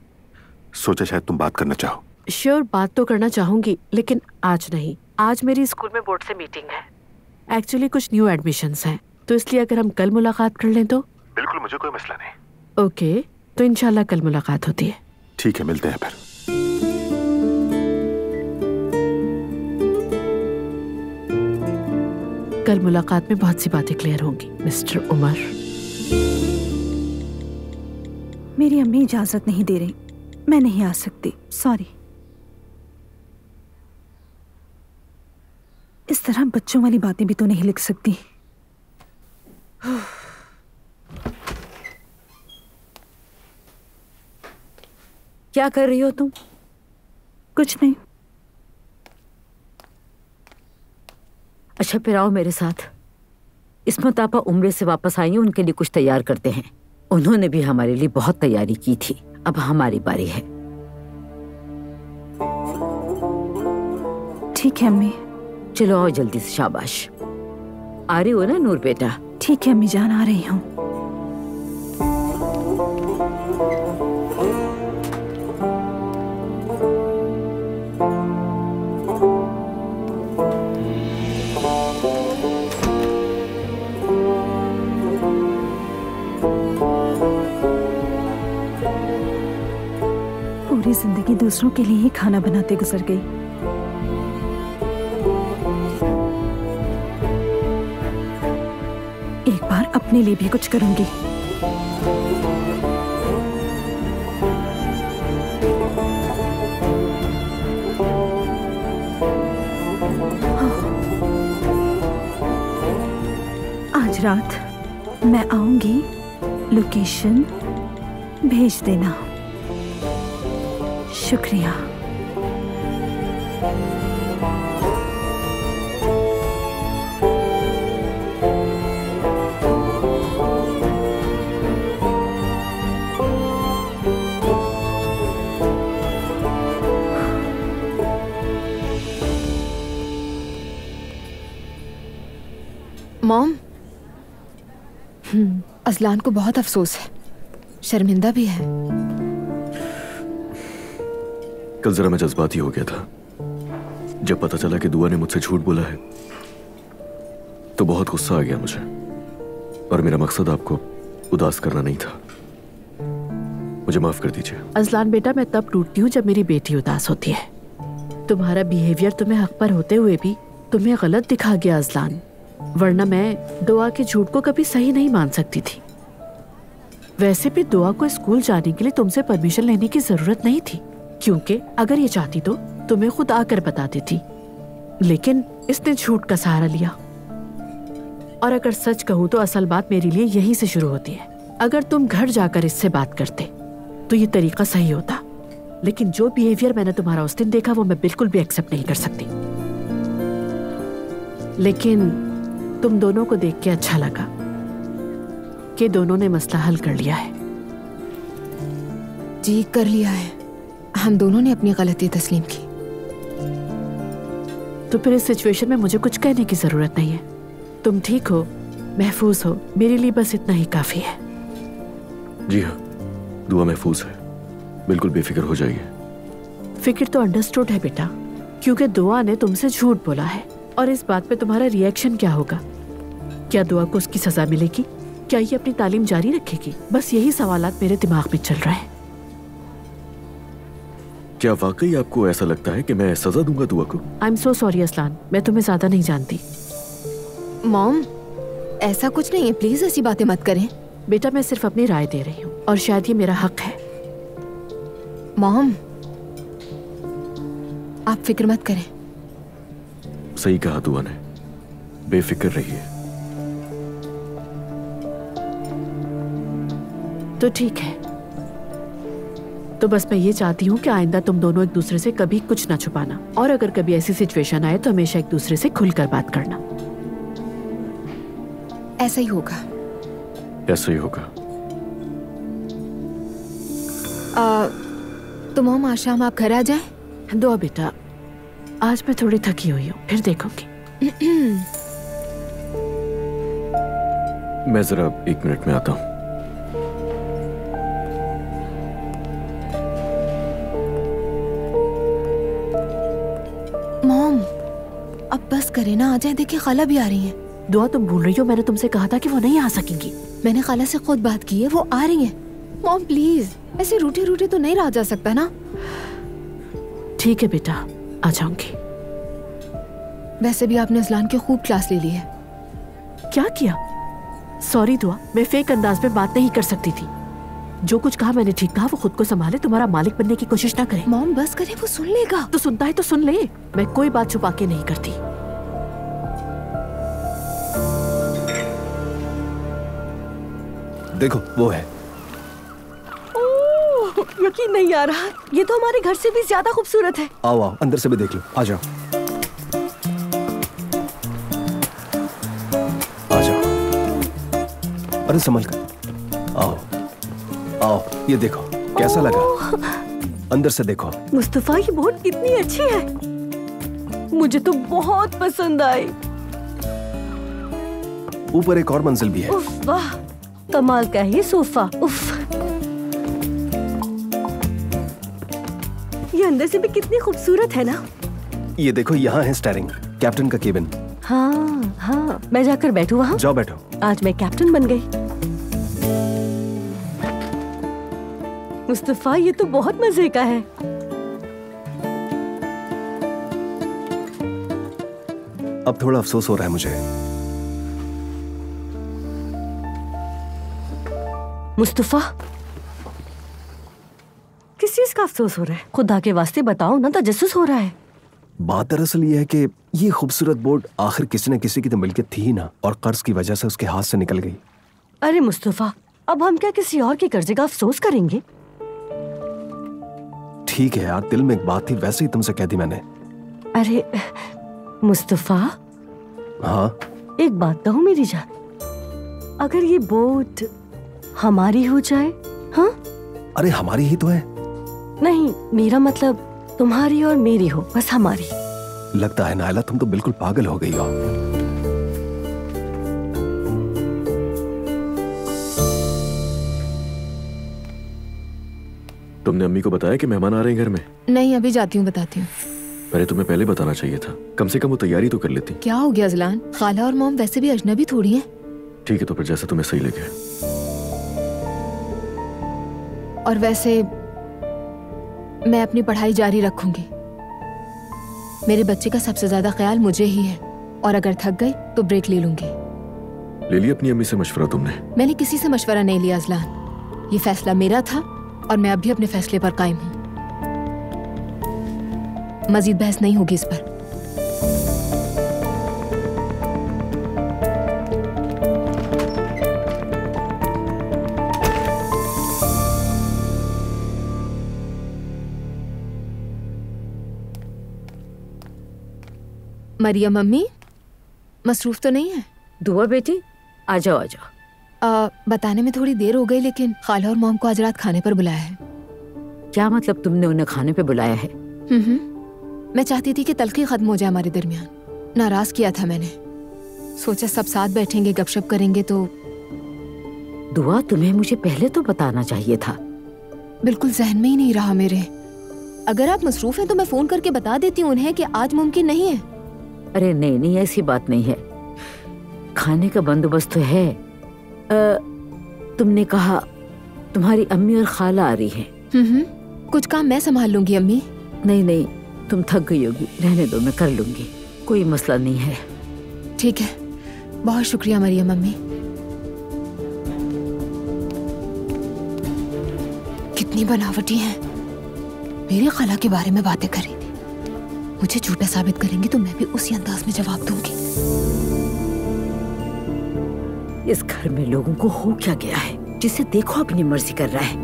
सोचा शायद तुम बात करना चाहो। श्योर, बात तो करना चाहूंगी, लेकिन आज नहीं। आज मेरी स्कूल में बोर्ड से मीटिंग है। एक्चुअली कुछ न्यू एडमिशन्स हैं, तो इसलिए अगर हम कल मुलाकात कर लें तो? बिल्कुल, मुझे कोई मसला नहीं। ओके, तो इंशाल्लाह कल मुलाकात होती है। ठीक है, मिलते हैं फिर। कल मुलाकात में बहुत सी बातें क्लियर होंगी मिस्टर उमर। मेरी अम्मी इजाजत नहीं दे रही, मैं नहीं आ सकती, सॉरी। इस तरह बच्चों वाली बातें भी तो नहीं लिख सकती। क्या कर रही हो तुम? कुछ नहीं। अच्छा फिर आओ मेरे साथ। इस्मत आपा उम्रे से वापस आई हैं, उनके लिए कुछ तैयार करते हैं। उन्होंने भी हमारे लिए बहुत तैयारी की थी, अब हमारी बारी है। ठीक है अम्मी। चलो आओ जल्दी से, शाबाश। आ रही हो ना नूर बेटा? ठीक है अम्मी जान, आ रही हूँ। पूरी जिंदगी दूसरों के लिए ही खाना बनाते गुजर गई। एक बार अपने लिए भी कुछ करूंगी। आज रात मैं आऊंगी, लोकेशन भेज देना। शुक्रिया। मॉम, असलान को बहुत अफसोस है, शर्मिंदा भी है। कल जरा मैं जज्बाती हो गया था। जब पता चला कि दुआ ने मुझसे झूठ बोला है तो बहुत गुस्सा आ गया मुझे, और मेरा मकसद आपको उदास करना नहीं था। मुझे माफ कर दीजिए। असलान बेटा, मैं तब टूटती हूँ जब मेरी बेटी उदास होती है। तुम्हारा बिहेवियर तुम्हें हक पर होते हुए भी तुम्हें गलत दिखा गया अजलान, वरना मैं दुआ के झूठ को कभी सही नहीं मान सकती थी। वैसे भी दुआ को स्कूल जाने के लिए तुमसे परमिशन लेने की जरूरत नहीं थी, क्योंकि अगर ये चाहती तो तुम्हें खुद आकर बता देती, लेकिन इसने झूठ का सहारा लिया। और अगर सच कहूँ तो असल बात मेरे लिए यहीं से शुरू होती है। अगर तुम घर जाकर इससे बात करते तो ये तरीका सही होता, लेकिन जो बिहेवियर मैंने तुम्हारा उस दिन देखा वो मैं बिल्कुल भी एक्सेप्ट नहीं कर सकती। लेकिन तुम दोनों को देख के अच्छा लगा कि दोनों ने मसला हल कर लिया है। जी कर लिया है, हम दोनों ने अपनी गलती तस्लीम की। तो फिर इस सिचुएशन में मुझे कुछ कहने की जरूरत नहीं है। तुम ठीक हो, महफूज हो, मेरे लिए बस इतना ही काफी है। जी हाँ, दुआ महफूज है, बिल्कुल बेफिक्र हो जाइए। फिक्र तो अंडरस्टूड है बेटा, क्योंकि दुआ ने तुमसे झूठ बोला है। और इस बात पे तुम्हारा रिएक्शन क्या होगा? क्या दुआ को उसकी सजा मिलेगी? क्या ये अपनी तालीम जारी रखेगी? बस यही सवालात मेरे दिमाग में चल रहे हैं। क्या वाकई आपको ऐसा लगता है कि मैं सजा दूंगा दुआ को? I am so sorry Aslan, मैं तुम्हें ज्यादा नहीं जानती। मॉम, ऐसा कुछ नहीं है, प्लीज ऐसी बातें मत करें। बेटा मैं सिर्फ अपनी राय दे रही हूँ और शायद ये मेरा हक है। मॉम, आप फिक्र मत करें। सही कहा दुआ ने, बेफिक्र रहिए। तो ठीक है, तो बस मैं ये चाहती हूँ कि आइंदा तुम दोनों एक दूसरे से कभी कुछ ना छुपाना, और अगर कभी ऐसी सिचुएशन आए तो हमेशा एक दूसरे से खुलकर बात करना। ऐसा ही होगा। ऐसा ही होगा। तो मॉम, आज शाम आप घर आ जाएं? दुआ बेटा, आज मैं थोड़ी थकी हुई हूँ, फिर देखूंगी। मैं जरा 1 मिनट में आता हूँ। मॉम, अब बस करें ना, आ जाए। देखिए खाला भी आ रही हैं। दुआ तुम भूल रही हो, मैंने तुमसे कहा था कि वो नहीं आ सकेंगी। मैंने खाला से खुद बात की है, वो आ रही हैं। मॉम प्लीज, ऐसे रूठे रूठे तो नहीं रहा जा सकता ना। ठीक है बेटा, आ जाऊंगी। वैसे भी आपने असलान की खूब क्लास ले ली है। क्या किया? सॉरी दुआ, मैं फेक अंदाज में बात नहीं कर सकती थी। जो कुछ कहा मैंने ठीक कहा। वो खुद को संभाले, तुम्हारा मालिक बनने की कोशिश ना करे। मॉम बस करें, वो सुन लेगा। तो सुनता है तो सुन ले, मैं कोई बात छुपा के नहीं करती। देखो वो है। यकीन नहीं आ रहा, ये तो हमारे घर से भी ज्यादा खूबसूरत है। आओ आओ, अंदर से भी देख लो, आ जाओ आ जाओ। अरे संभल कर, आओ आओ, ये देखो कैसा लगा? अंदर से देखो। मुस्तफा, ये बोट कितनी अच्छी है, मुझे तो बहुत पसंद आई। ऊपर एक और मंजिल भी है। उफ वाह, कमाल का है ये सोफा। उफ, ये अंदर से भी कितनी खूबसूरत है ना। ये देखो, यहाँ है स्टीयरिंग, कैप्टन का केबिन। हाँ हाँ, मैं जाकर बैठूं वहाँ? जाओ बैठो। आज मैं कैप्टन बन गई। मुस्तफा, ये तो बहुत मजे का है। अब थोड़ा अफसोस हो रहा है मुझे। मुस्तफा, किस चीज का अफसोस हो रहा है? खुदा के वास्ते बताओ ना, तजस्सुस हो रहा है। बात दरअसल ये है कि ये खूबसूरत बोट आखिर किसी न किसी की तो मिल्कियत थी ही ना, और कर्ज की वजह से उसके हाथ से निकल गई। अरे मुस्तफा, अब हम क्या किसी और के कर्जे का अफसोस करेंगे? ठीक है यार, दिल में एक बात थी, वैसे ही तुमसे कह दी मैंने। अरे मुस्तफा। हाँ? एक बात कहूँ मेरी जान, अगर ये बोट हमारी हो जाए? हाँ? अरे हमारी ही तो है। नहीं, मेरा मतलब तुम्हारी और मेरी हो, बस हमारी। लगता है नायला तुम तो बिल्कुल पागल हो गई हो। तुमने अम्मी को बताया कि मेहमान आ रहे हैं घर में? नहीं, अभी जाती हूँ, बताती हूँ। अरे तुम्हें पहले बताना चाहिए था, कम से कम वो तैयारी तो कर लेती। क्या हो गया अजलान? खाला और मॉम वैसे भी अजनबी थोड़ी हैं। ठीक है, तो फिर जैसा तुम्हें सही लगे। और वैसे मैं अपनी पढ़ाई जारी रखूंगी। मेरे बच्चे का सबसे ज्यादा ख्याल मुझे ही है, और अगर थक गई तो ब्रेक ले लूंगी। ले लिया अपनी अम्मी से मशवरा तुमने? मैंने किसी से मशवरा नहीं लिया अजलान, ये फैसला मेरा था और मैं अब भी अपने फैसले पर कायम हूँ। मजीद बहस नहीं होगी इस पर। मरियम मम्मी मसरूफ तो नहीं है? दुआ बेटी, आ जाओ आ जाओ। बताने में थोड़ी देर हो गई, लेकिन खाला और मॉम को आज रात खाने पर बुलाया है। क्या मतलब तुमने उन्हें खाने पे बुलाया है? मैं चाहती थी कि तलखी खत्म हो जाए हमारे दरमियान। नाराज किया था मैंने, सोचा सब साथ बैठेंगे गपशप करेंगे। तो दुआ, तुम्हें मुझे पहले तो बताना चाहिए था। बिल्कुल जहन में ही नहीं रहा मेरे। अगर आप मसरूफ हैं तो मैं फोन करके बता देती हूँ उन्हें कि आज मुमकिन नहीं है। अरे नहीं नहीं, ऐसी बात नहीं है, खाने का बंदोबस्त तो है। तुमने कहा तुम्हारी अम्मी और खाला आ रही हैं। कुछ काम मैं संभाल लूंगी अम्मी। नहीं नहीं, तुम थक गई होगी, रहने दो, मैं कर लूंगी, कोई मसला नहीं है। ठीक है, बहुत शुक्रिया मरियम अम्मी। कितनी बनावटी हैं, मेरी खाला के बारे में बातें कर रही थी। मुझे झूठा साबित करेंगी तो मैं भी उसी अंदाज में जवाब दूंगी। इस घर में लोगों को हो क्या गया है, जिसे देखो अपनी मर्जी कर रहा है।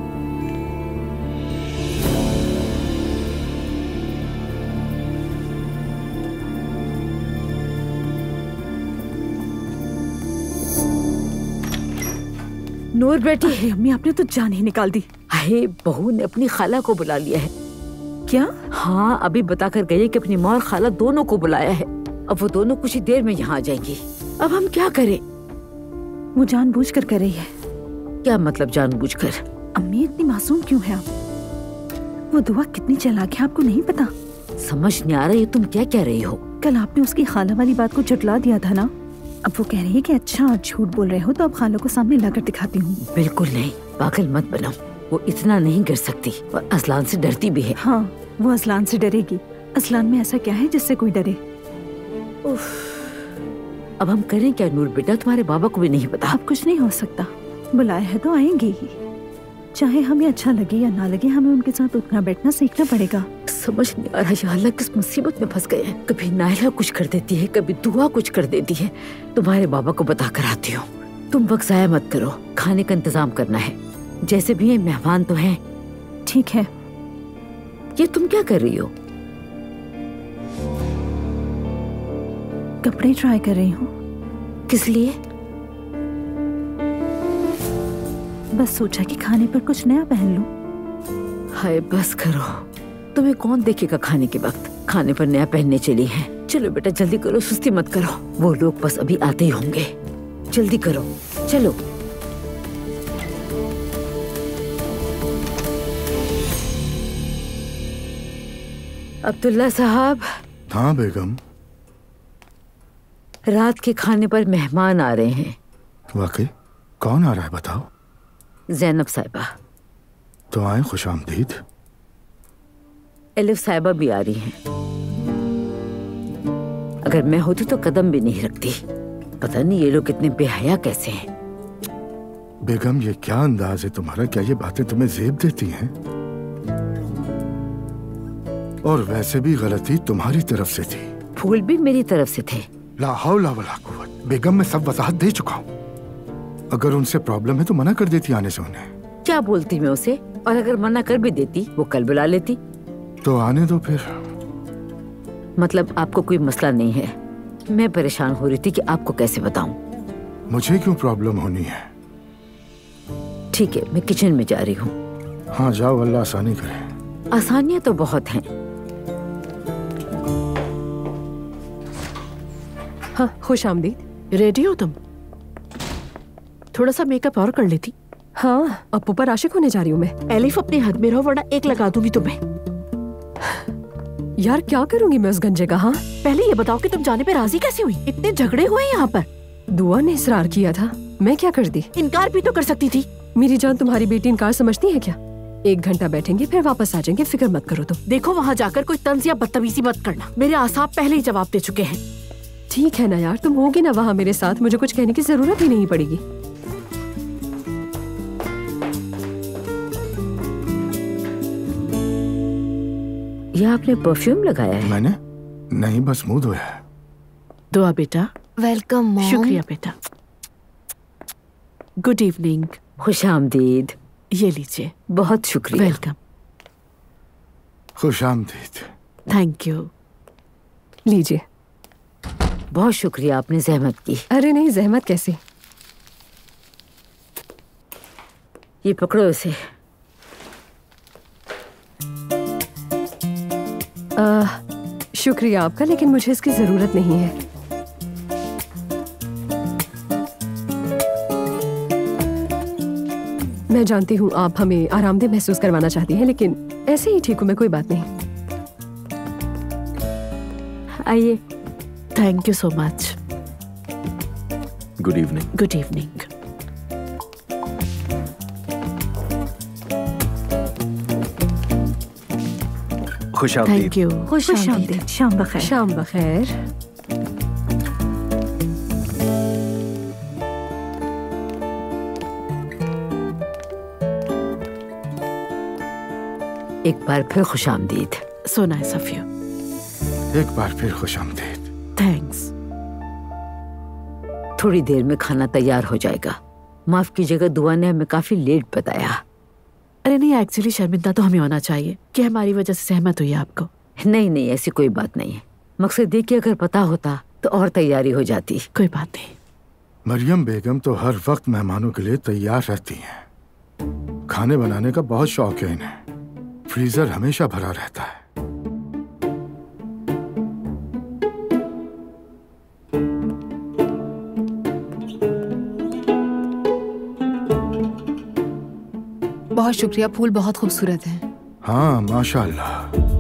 नूर बेटी, अम्मी आपने तो जान ही निकाल दी। अरे बहू ने अपनी खाला को बुला लिया है। क्या? हाँ, अभी बता कर गई कि अपनी माँ और खाला दोनों को बुलाया है। अब वो दोनों कुछ ही देर में यहाँ आ जाएंगी। अब हम क्या करें? वो जानबूझकर कर रही है। क्या मतलब जानबूझकर? अम्मी इतनी मासूम क्यों है आप? वो दुआ कितनी चालाक है, आपको नहीं पता? समझ नहीं आ रहा ये तुम क्या कह रही हो? कल आपने उसकी खाला वाली बात को झुठला दिया था ना। अब वो कह रही है कि अच्छा आप झूठ बोल रहे हो, तो अब खाला को सामने लाकर दिखाती हूँ। बिल्कुल नहीं, पागल मत बनो। वो इतना नहीं कर सकती और असलान से डरती भी है। हाँ, वो असलान से डरेगी। असलान में ऐसा क्या है जिससे कोई डरे? अब हम करें क्या नूर बेटा? तुम्हारे बाबा को भी नहीं पता। अब कुछ नहीं हो सकता, बुलाया है तो आएंगे ही। चाहे हमें अच्छा लगे या ना लगे, हमें उनके साथ उठना बैठना सीखना पड़ेगा। समझ नहीं आ रहा ये अल्लाह किस मुसीबत में फंस गए हैं। कभी नायला कुछ कर देती है, कभी दुआ कुछ कर देती है। तुम्हारे बाबा को बता कर आती हूँ। तुम वक्त जाया मत करो, खाने का इंतजाम करना है। जैसे भी ये मेहमान तो हैं। ठीक है। ये तुम क्या कर रही हो? कपड़े ट्राई कर रही हूँ। किस लिए? बस सोचा कि खाने पर कुछ नया पहन लूं। हाय बस करो, तुम्हें कौन देखेगा खाने के वक्त? खाने पर नया पहनने चली हैं। चलो बेटा जल्दी करो, सुस्ती मत करो। वो लोग बस अभी आते ही होंगे, जल्दी करो, चलो। अब्दुल्ला साहब। हाँ बेगम। रात के खाने पर मेहमान आ रहे हैं। वाकई? कौन आ रहा है बताओ? ज़ैनब साहिबा। तो आए, खुश आमदीद। एलिफ साहिबा भी आ रही हैं। अगर मैं होती तो कदम भी नहीं रखती। पता नहीं ये लोग कितने बेहया कैसे हैं। बेगम ये क्या अंदाज है तुम्हारा? क्या ये बातें तुम्हें ज़ेब देती हैं? और वैसे भी गलती तुम्हारी तरफ से थी। फूल भी मेरी तरफ से थे। ला हौला वला कुव्वत। बेगम मैं सब वजाहत दे चुका हूँ। अगर उनसे प्रॉब्लम है तो मना कर देती आने से उन्हें। क्या बोलती मैं उसे? और अगर मना कर भी देती वो कल बुला लेती। तो आने दो फिर। मतलब आपको कोई मसला नहीं है? मैं परेशान हो रही थी कि आपको कैसे बताऊं। मुझे क्यों प्रॉब्लम होनी है? ठीक है, मैं किचन में जा रही हूँ। हाँ जाओ, अल्लाह आसानी करे। आसानियां तो बहुत हैं। हाँ, खुश आमदीद। रेडी हो तुम? थोड़ा सा मेकअप और कर लेती। हाँ, अप्पू पर आशिक होने जा रही हूँ मैं। एलिफ अपने हद में रहो वरना एक लगा दूंगी तुम्हें। यार क्या करूंगी मैं उस गंजे का? हाँ, पहले ये बताओ कि तुम जाने पे राजी कैसे हुई? इतने झगड़े हुए यहाँ पर। दुआ ने इसरार किया था, मैं क्या कर दी? इनकार भी तो कर सकती थी। मेरी जान, तुम्हारी बेटी इनकार समझती है क्या? 1 घंटा बैठेंगे फिर वापस आ जाएंगे, फिक्र मत करो तुम। देखो वहाँ जाकर कोई तंज या बदतमीजी मत करना, मेरे आसाब पहले ही जवाब दे चुके हैं। ठीक है ना यार, तुम होगी ना वहाँ मेरे साथ, मुझे कुछ कहने की जरूरत ही नहीं पड़ेगी। ये आपने परफ्यूम लगाया है? मैंने नहीं, बस मुंह धोया है। दुआ बेटा। Welcome mom. शुक्रिया बेटा। Good evening. खुशामदीद। ये लीजिए। बहुत शुक्रिया। वेलकम। खुशामदीद। Thank you. लीजिए। बहुत शुक्रिया, आपने जहमत की। अरे नहीं, जहमत कैसी। ये पकड़ो इसे। शुक्रिया आपका, लेकिन मुझे इसकी जरूरत नहीं है। मैं जानती हूँ आप हमें आरामदेह महसूस करवाना चाहती हैं, लेकिन ऐसे ही ठीक हूँ मैं, कोई बात नहीं। आइए। Thank you so much. Good evening. Good evening. खुशामदीद। Thank you. खुशामदीद। शाम बखैर। शाम बखैर। एक बार फिर खुशामदीद। So nice of you. एक बार फिर खुशामदीद। थैंक्स। थोड़ी देर में खाना तैयार हो जाएगा। माफ कीजिएगा, दुआ ने हमें काफी लेट बताया। अरे नहीं, एक्चुअली शर्मिंदा तो हमें होना चाहिए कि हमारी वजह से सहमत हुई आपको। नहीं नहीं, ऐसी कोई बात नहीं है। मकसद ये कि अगर पता होता तो और तैयारी हो जाती। कोई बात नहीं। मरियम बेगम तो हर वक्त मेहमानों के लिए तैयार रहती हैं। खाने बनाने का बहुत शौक है इन्हें। फ्रीजर हमेशा भरा रहता है। बहुत शुक्रिया, फूल बहुत खूबसूरत हैं। हाँ माशाअल्लाह।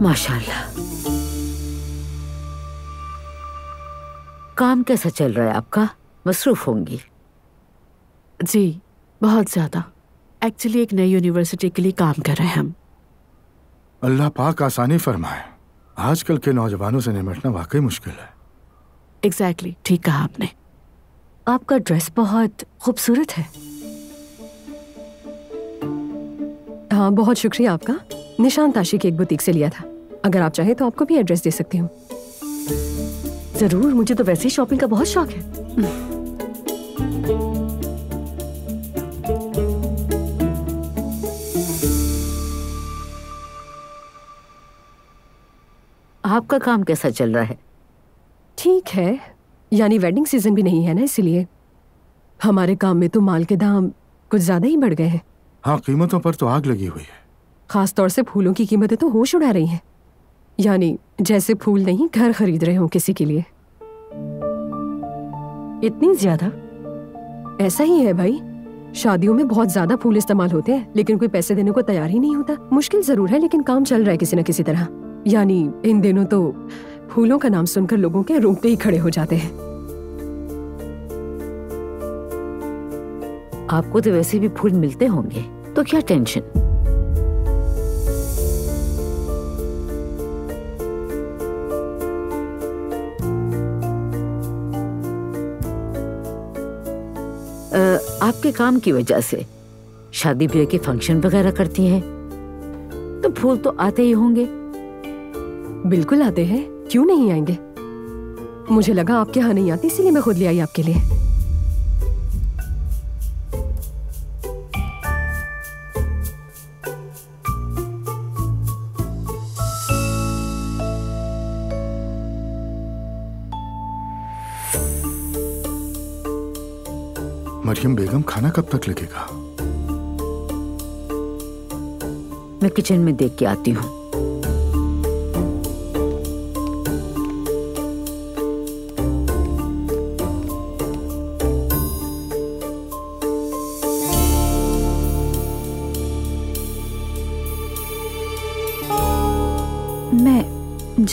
माशाअल्लाह। काम कैसा चल रहा है आपका? मसरूफ होंगी। जी बहुत ज्यादा। एक्चुअली एक नई यूनिवर्सिटी के लिए काम कर रहे हैं हम। अल्लाह पाक आसानी फरमाए। आजकल के नौजवानों से निपटना वाकई मुश्किल है। एग्जैक्टली, ठीक कहा आपने। आपका ड्रेस बहुत खूबसूरत है। हाँ, बहुत शुक्रिया आपका। निशान ताशी की एक बुटीक से लिया था। अगर आप चाहें तो आपको भी एड्रेस दे सकती हूँ। जरूर, मुझे तो वैसे ही शॉपिंग का बहुत शौक है। आपका काम कैसा चल रहा है? ठीक है, यानी वेडिंग सीजन भी नहीं है ना, इसलिए हमारे काम में तो माल के दाम कुछ ज्यादा ही बढ़ गए हैं। हाँ, कीमतों पर तो आग लगी हुई है। खास तौर से फूलों की कीमतें तो होश उड़ा रही हैं। यानी जैसे फूल नहीं, घर खरीद रहे हो किसी के लिए। इतनी ज्यादा? ऐसा ही है भाई, शादियों में बहुत ज्यादा फूल इस्तेमाल होते हैं, लेकिन कोई पैसे देने को तैयार ही नहीं होता। मुश्किल जरूर है, लेकिन काम चल रहा है किसी न किसी तरह। यानी इन दिनों तो फूलों का नाम सुनकर लोगों के रोंगटे ही खड़े हो जाते हैं। आपको तो वैसे भी फूल मिलते होंगे, तो क्या टेंशन। आपके काम की वजह से शादी ब्याह के फंक्शन वगैरह करती हैं, तो फूल तो आते ही होंगे। बिल्कुल आते हैं, क्यों नहीं आएंगे। मुझे लगा आपके यहाँ नहीं आती, इसीलिए मैं खुद ले आई आपके लिए। मरियम बेगम, खाना कब तक लगेगा? मैं किचन में देख के आती हूँ।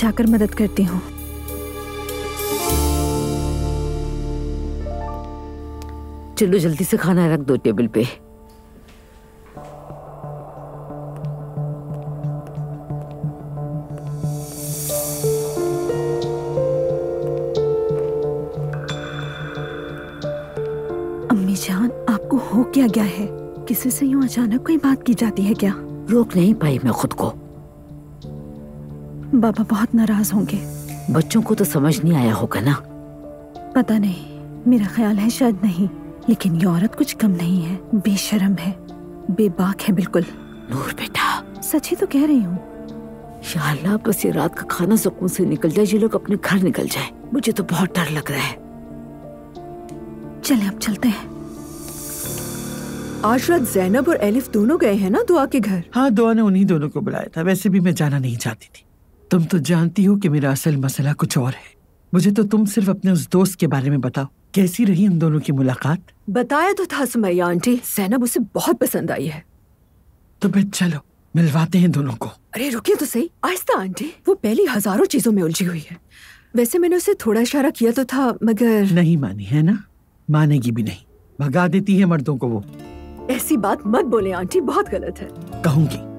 जाकर मदद करती हूँ। चलो जल्दी से खाना रख दो टेबल पे। अम्मी जान, आपको हो क्या गया है? किसी से यूं अचानक कोई बात की जाती है क्या? रोक नहीं पाई मैं खुद को। बाबा बहुत नाराज होंगे। बच्चों को तो समझ नहीं आया होगा ना। पता नहीं, मेरा ख्याल है शायद नहीं, लेकिन ये औरत कुछ कम नहीं है। बेशर्म है, बेबाक है बिल्कुल। नूर बेटा, सच ही तो कह रही हूँ। या अल्लाह, बस ये रात का खाना सुकून से निकल जाए, ये लोग अपने घर निकल जाए। मुझे तो बहुत डर लग रहा है। चले अब चलते हैं। आज रात ज़ैनब और एलिफ दोनों गए हैं ना दुआ के घर? हाँ, दुआ ने उन्हीं दोनों को बुलाया था। वैसे भी मैं जाना नहीं चाहती थी। तुम तो जानती हो कि मेरा असल मसला कुछ और है। मुझे तो तुम सिर्फ अपने उस दोस्त के बारे में बताओ, कैसी रही उन दोनों की मुलाकात? बताया तो था सुमैया आंटी, ज़ैनब उसे बहुत पसंद आई है। तो फिर चलो मिलवाते हैं दोनों को। अरे रुकिए तो सही, आहिस्ता आंटी, वो पहली हजारों चीजों में उलझी हुई है। वैसे मैंने उसे थोड़ा इशारा किया तो था, मगर नहीं मानी है ना? मानेगी भी नहीं, भगा देती है मर्दों को वो। ऐसी बात मत बोले आंटी, बहुत गलत है। कहूंगी।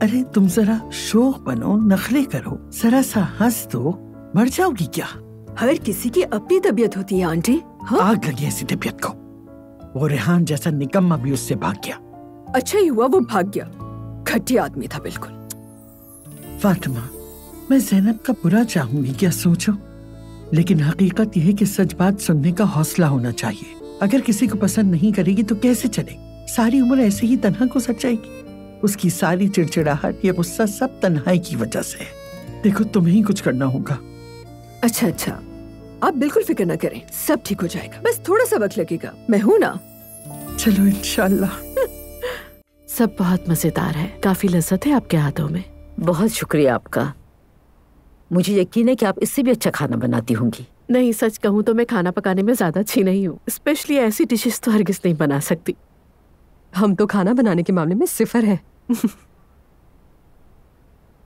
अरे तुम जरा शोक बनो, नखरे करो, जरा सा हंस दो, मर जाओगी क्या? हर किसी की अपनी तबीयत होती है आंटी। हाँ? आग लगी ऐसी तबीयत को। वो रेहान जैसा निकम्मा भी उससे भाग गया। अच्छा ही हुआ वो भाग गया, घटिया आदमी था बिल्कुल। फातिमा, मैं ज़ैनब का बुरा चाहूंगी क्या सोचो, लेकिन हकीकत यह है कि सच बात सुनने का हौसला होना चाहिए। अगर किसी को पसंद नहीं करेगी तो कैसे चले? सारी उम्र ऐसे ही तन्हा गुजर जाएगी। उसकी सारी चिड़चिड़ाहट, ये गुस्सा सब तन्हाई की वजह से है। देखो तुम्हें ही कुछ करना होगा। अच्छा अच्छा, आप बिल्कुल फिक्र न करें, सब ठीक हो जाएगा। बस थोड़ा सा वक्त लगेगा, मैं हूँ ना। चलो इंशाल्लाह। सब बहुत मजेदार है, काफी लज्जत है आपके हाथों में। बहुत शुक्रिया आपका। मुझे यकीन है कि आप इससे भी अच्छा खाना बनाती होंगी। नहीं, सच कहूँ तो मैं खाना पकाने में ज्यादा अच्छी नहीं हूँ। स्पेशली ऐसी डिशेस तो हरगिज नहीं बना सकती। हम तो खाना बनाने के मामले में सिफर है।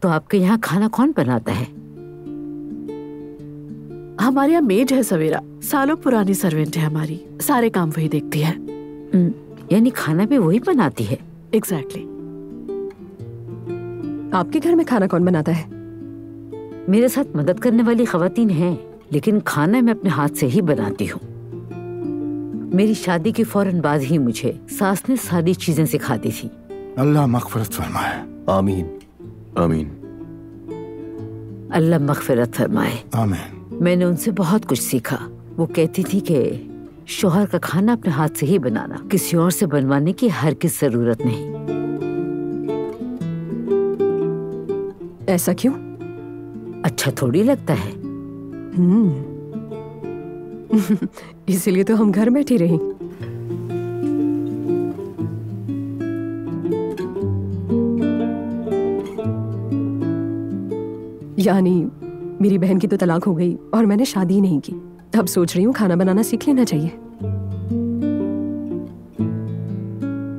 तो आपके यहाँ खाना कौन बनाता है? हमारे यहाँ मेड है सवेरा, सालों पुरानी सर्वेंट है हमारी, सारे काम वही देखती है। यानी खाना भी वही बनाती है? एग्जैक्टली। आपके घर में खाना कौन बनाता है? मेरे साथ मदद करने वाली खवातीन हैं, लेकिन खाना मैं अपने हाथ से ही बनाती हूँ। मेरी शादी के फौरन बाद ही मुझे सास ने सारी चीजें सिखा दी थी। अल्लाह मग़फ़िरत फरमाए। आमीन आमीन। अल्लाह मग़फ़िरत फरमाए। आमीन। मैंने उनसे बहुत कुछ सीखा। वो कहती थी कि शौहर का खाना अपने हाथ से ही बनाना, किसी और से बनवाने की हरगिज़ जरूरत नहीं। ऐसा क्यों? अच्छा थोड़ी लगता है। इसीलिए तो हम घर बैठी रही। यानी मेरी बहन की तो तलाक हो गई और मैंने शादी नहीं की। अब सोच रही हूँ खाना बनाना सीख लेना चाहिए।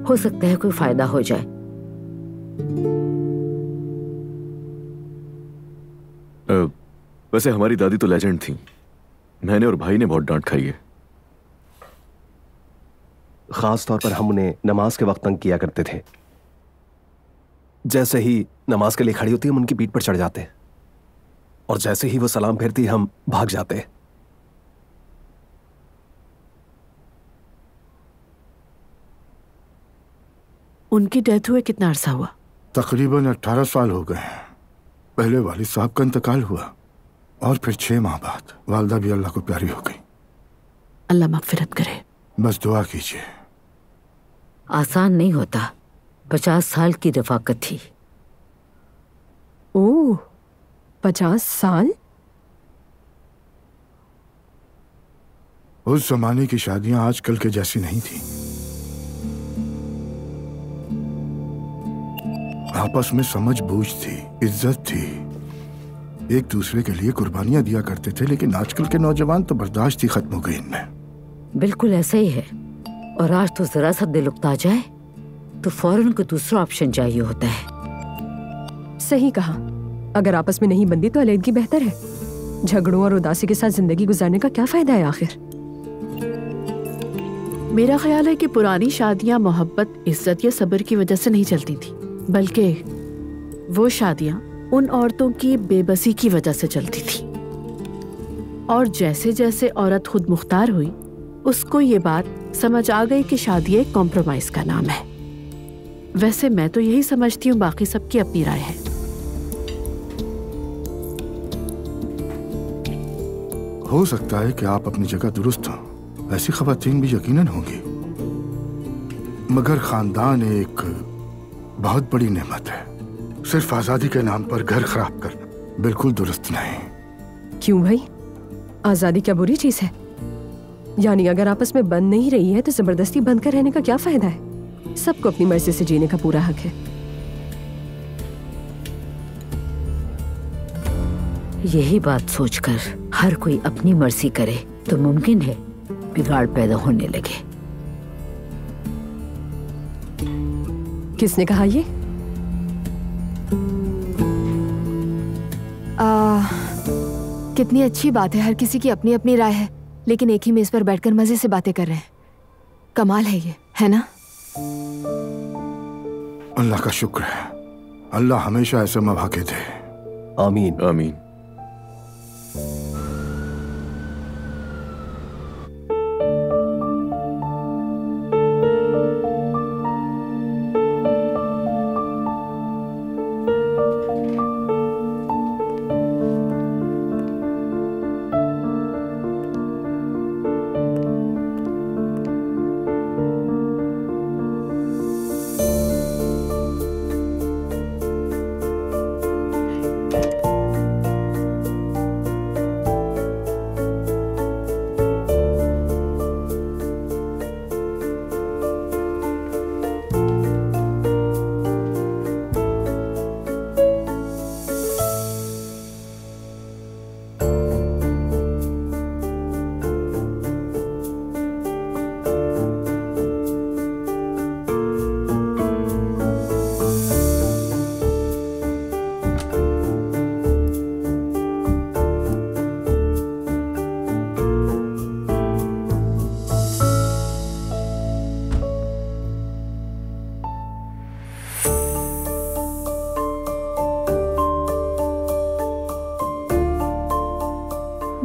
हो सकता है कोई फायदा हो जाए। वैसे हमारी दादी तो लेजेंड थी। मैंने और भाई ने बहुत डांट खाई है। खास तौर पर हम उन्हें नमाज के वक्त तंग किया करते थे। जैसे ही नमाज के लिए खड़ी होती हम उनकी पीठ पर चढ़ जाते, और जैसे ही वो सलाम फेरती हम भाग जाते। उनकी डेथ हुए कितना अरसा हुआ? तकरीबन 18 साल हो गए हैं। पहले वालिद साहब का इंतकाल हुआ और फिर 6 माह बाद वालदा भी अल्लाह को प्यारी हो गई। अल्लाह मग़फ़िरत करे। बस दुआ कीजिए। आसान नहीं होता। 50 साल की रफ़ाकत थी। ओह, 50 साल? उस जमाने की शादियां आजकल के जैसी नहीं थी। आपस में समझ बूझ थी, इज्जत थी, एक दूसरे के लिए कुर्बानियां दिया करते थे। लेकिन आजकल के नौजवान तो बर्दाश्त ही खत्म हो गई इनमें। बिल्कुल ऐसा ही है। और आज तो जरा सा दिल उकता जाए तो फौरन को दूसरा ऑप्शन चाहिए होता है। सही कहा। अगर आपस में नहीं बनती तो अलग बेहतर है। झगड़ों और उदासी के साथ जिंदगी गुजारने का क्या फायदा है आखिर? मेरा ख्याल है कि पुरानी शादियां मोहब्बत, इज्जत या सब्र की वजह से नहीं चलती थी, बल्कि वो शादियां उन औरतों की बेबसी की वजह से चलती थी। और जैसे जैसे औरत खुद मुख्तार हुई, उसको ये बात समझ आ गई कि शादी एक कॉम्प्रोमाइज का नाम है। वैसे मैं तो यही समझती हूँ, बाकी सबकी अपनी राय है। हो सकता है कि आप अपनी जगह दुरुस्त हो, ऐसी खवातीन भी यकीनन होंगी, मगर खानदान एक बहुत बड़ी नेमत है। सिर्फ आजादी के नाम पर घर खराब करना बिल्कुल दुरुस्त नहीं। क्यों भाई, आजादी क्या बुरी चीज है? यानी अगर आपस में बंद नहीं रही है तो जबरदस्ती बंद कर रहने का क्या फायदा है? सबको अपनी मर्जी से जीने का पूरा हक है। यही बात सोचकर हर कोई अपनी मर्जी करे तो मुमकिन है बिगाड़ पैदा होने लगे। किसने कहा ये? कितनी अच्छी बात है, हर किसी की अपनी अपनी राय है, लेकिन एक ही मेज पर बैठकर मजे से बातें कर रहे हैं। कमाल है ये, है ना? अल्लाह का शुक्र है, अल्लाह हमेशा ऐसे मौके दे। आमीन आमीन।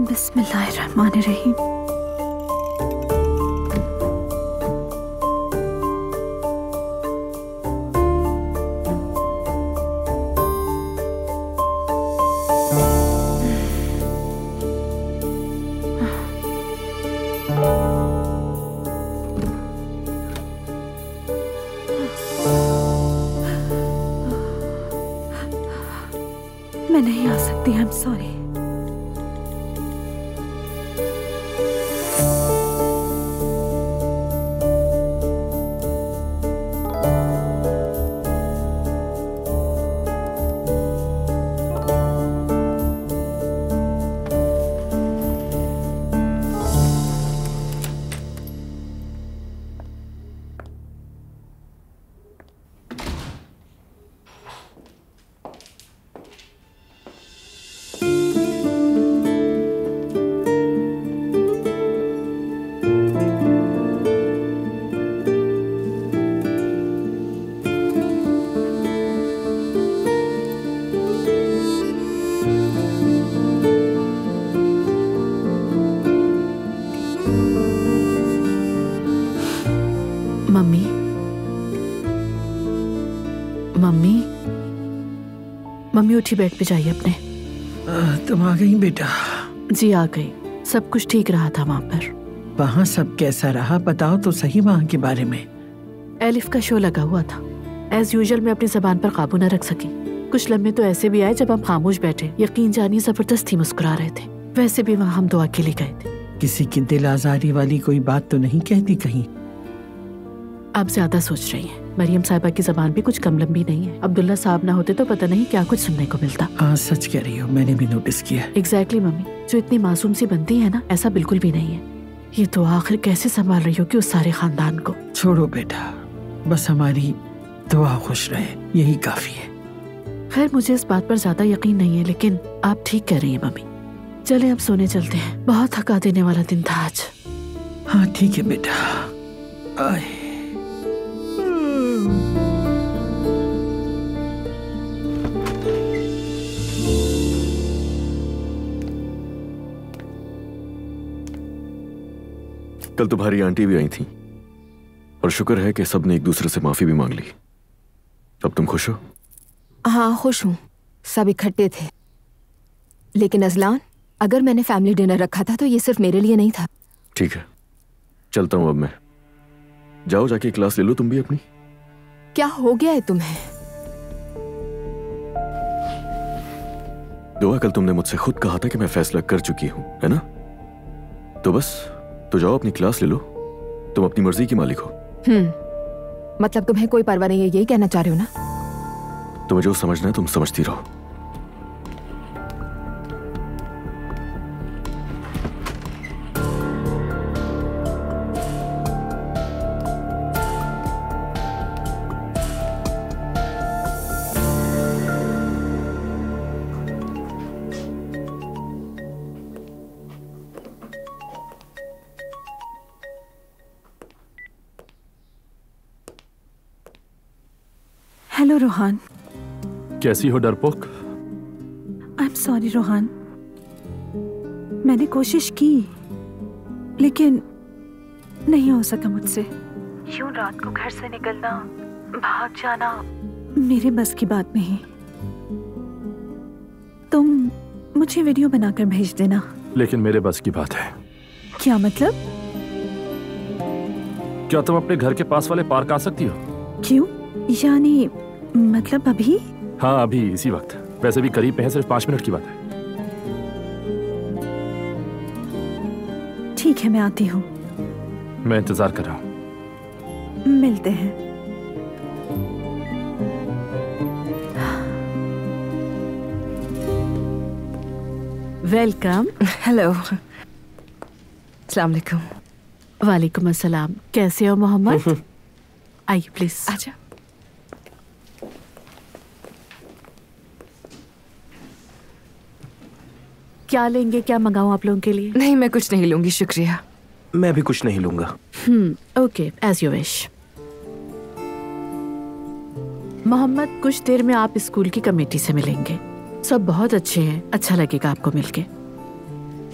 बिस्मिल्लाहिर्रहमानिर्रहीम। मैं नहीं आ सकती, I am sorry. Mummy, mummy, mummy उठी, बेड पे जाइए अपने। तुम आ गई बेटा? जी आ गई। सब कुछ ठीक रहा था वहाँ पर? वहाँ सब कैसा रहा बताओ तो सही वहाँ के बारे में। एलिफ का शो लगा हुआ था। एज यूजुअल मैं अपनी जबान पर काबू न रख सकी। कुछ लम्हे तो ऐसे भी आए जब हम खामोश बैठे, यकीन जानिए जबरदस्ती मुस्कुरा रहे थे। वैसे भी वहाँ हम दुआ के लिए गए थे। किसी की दिल आजारी वाली कोई बात तो नहीं कहती कहीं? आप ज्यादा सोच रही हैं। मरियम साहिबा की जबान भी कुछ कम लंबी नहीं है। अब्दुल्ला साहब ना होते तो पता नहीं क्या कुछ सुनने को मिलता। हाँ सच कह रही हो, मैंने भी नोटिस किया। एग्जैक्टली मम्मी, जो इतनी मासूम सी बनती है ना, ऐसा बिल्कुल भी नहीं है। ये तो आखिर कैसे संभाल रही हो कि उस सारे खानदान को? छोड़ो बेटा, बस हमारी दुआ खुश रहे, यही काफी है। खैर मुझे इस बात पर ज्यादा यकीन नहीं है, लेकिन आप ठीक कह रही हैं मम्मी। चले अब सोने चलते हैं, बहुत थका देने वाला दिन था आज। हाँ ठीक है बेटा। आए। कल तुम्हारी आंटी भी आई थी और शुक्र है कि सबने एक दूसरे से माफी भी मांग ली। अब तुम खुश हो? हाँ खुश हूँ, सब इकट्ठे थे। लेकिन अजलान, अगर मैंने फैमिली डिनर रखा था तो ये सिर्फ मेरे लिए नहीं था। ठीक है, चलता हूँ अब मैं। जाओ जाके क्लास ले लो तुम भी अपनी। क्या हो गया है तुम्हें? दुआ, कल तुमने मुझसे खुद कहा था कि मैं फैसला कर चुकी हूं, है ना? तो बस, तो जाओ अपनी क्लास ले लो। तुम अपनी मर्जी की मालिक हो। मतलब तुम्हें कोई परवाह नहीं है, यही कहना चाह रहे हो ना? तुम्हें जो समझना है तुम समझती रहो। हेलो रोहान। कैसी हो डरपोक? आई एम सॉरी रोहान, मैंने कोशिश की लेकिन नहीं हो सका मुझसे। यूं रात को घर से निकलना, भाग जाना मेरे बस की बात नहीं। तुम मुझे वीडियो बनाकर भेज देना। लेकिन मेरे बस की बात है। क्या मतलब? क्या तुम अपने घर के पास वाले पार्क आ सकती हो? क्यों? यानी मतलब अभी? हाँ अभी, इसी वक्त। वैसे भी करीब में है, सिर्फ 5 मिनट की बात है। ठीक है, मैं आती हूँ। मैं इंतजार कर रहा हूँ। मिलते हैं। वेलकम। हेलो। अस्सलाम वालेकुम। वालेकुम अस्सलाम। कैसे हो मोहम्मद? आइए प्लीज। आजा। क्या लेंगे, क्या मंगाऊं आप लोगों के लिए? नहीं, मैं कुछ नहीं लूंगी, शुक्रिया। मैं भी कुछ नहीं लूंगा। Okay, as you wish. Mohammed, कुछ देर में आप स्कूल की कमेटी से मिलेंगे। सब बहुत अच्छे हैं, अच्छा लगेगा आपको मिलके।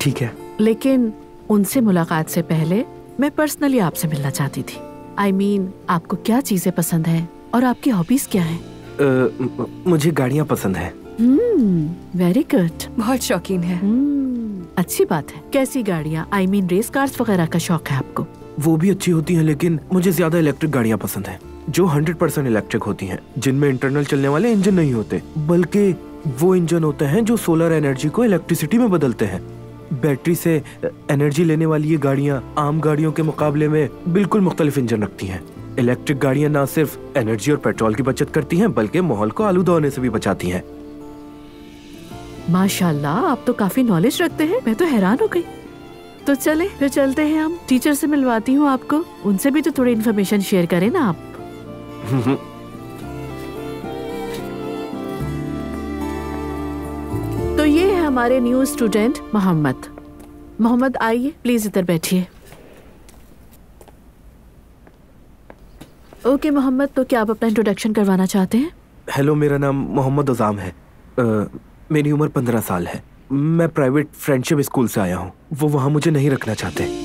ठीक है। लेकिन उनसे मुलाकात से पहले मैं पर्सनली आपसे मिलना चाहती थी। I mean, आपको क्या चीजें पसंद हैं और आपकी हॉबीज क्या हैं? मुझे गाड़ियाँ पसंद है। Very good. बहुत शौकीन है। अच्छी बात है। कैसी गाड़ियाँ? I mean, रेस कार्स वगैरह का शौक है आपको? वो भी अच्छी होती हैं, लेकिन मुझे ज्यादा इलेक्ट्रिक गाड़ियाँ पसंद हैं, जो 100% इलेक्ट्रिक होती हैं, जिनमें इंटरनल चलने वाले इंजन नहीं होते, बल्कि वो इंजन होते हैं जो सोलर एनर्जी को इलेक्ट्रिसिटी में बदलते हैं। बैटरी से एनर्जी लेने वाली ये गाड़ियाँ आम गाड़ियों के मुकाबले में बिल्कुल मुख्तलिफ इंजन रखती हैं। इलेक्ट्रिक गाड़ियाँ न सिर्फ एनर्जी और पेट्रोल की बचत करती हैं, बल्कि माहौल को आलूदा होने से भी बचाती हैं। माशाल्लाह, आप तो काफी नॉलेज रखते हैं। मैं तो हैरान हो गई। तो चले फिर चलते हैं हम। टीचर से मिलवाती हूँ आपको, उनसे भी तो थोड़ी इन्फॉर्मेशन शेयर करें ना आप। तो ये है हमारे न्यू स्टूडेंट मोहम्मद। मोहम्मद आइए प्लीज, इधर बैठिए। ओके मोहम्मद, तो क्या आप अपना इंट्रोडक्शन करवाना चाहते हैं? हेलो, मेरा नाम मोहम्मद उजाम है। मेरी उम्र 15 साल है। मैं प्राइवेट फ्रेंडशिप स्कूल से आया हूँ। वो वहाँ मुझे नहीं रखना चाहते।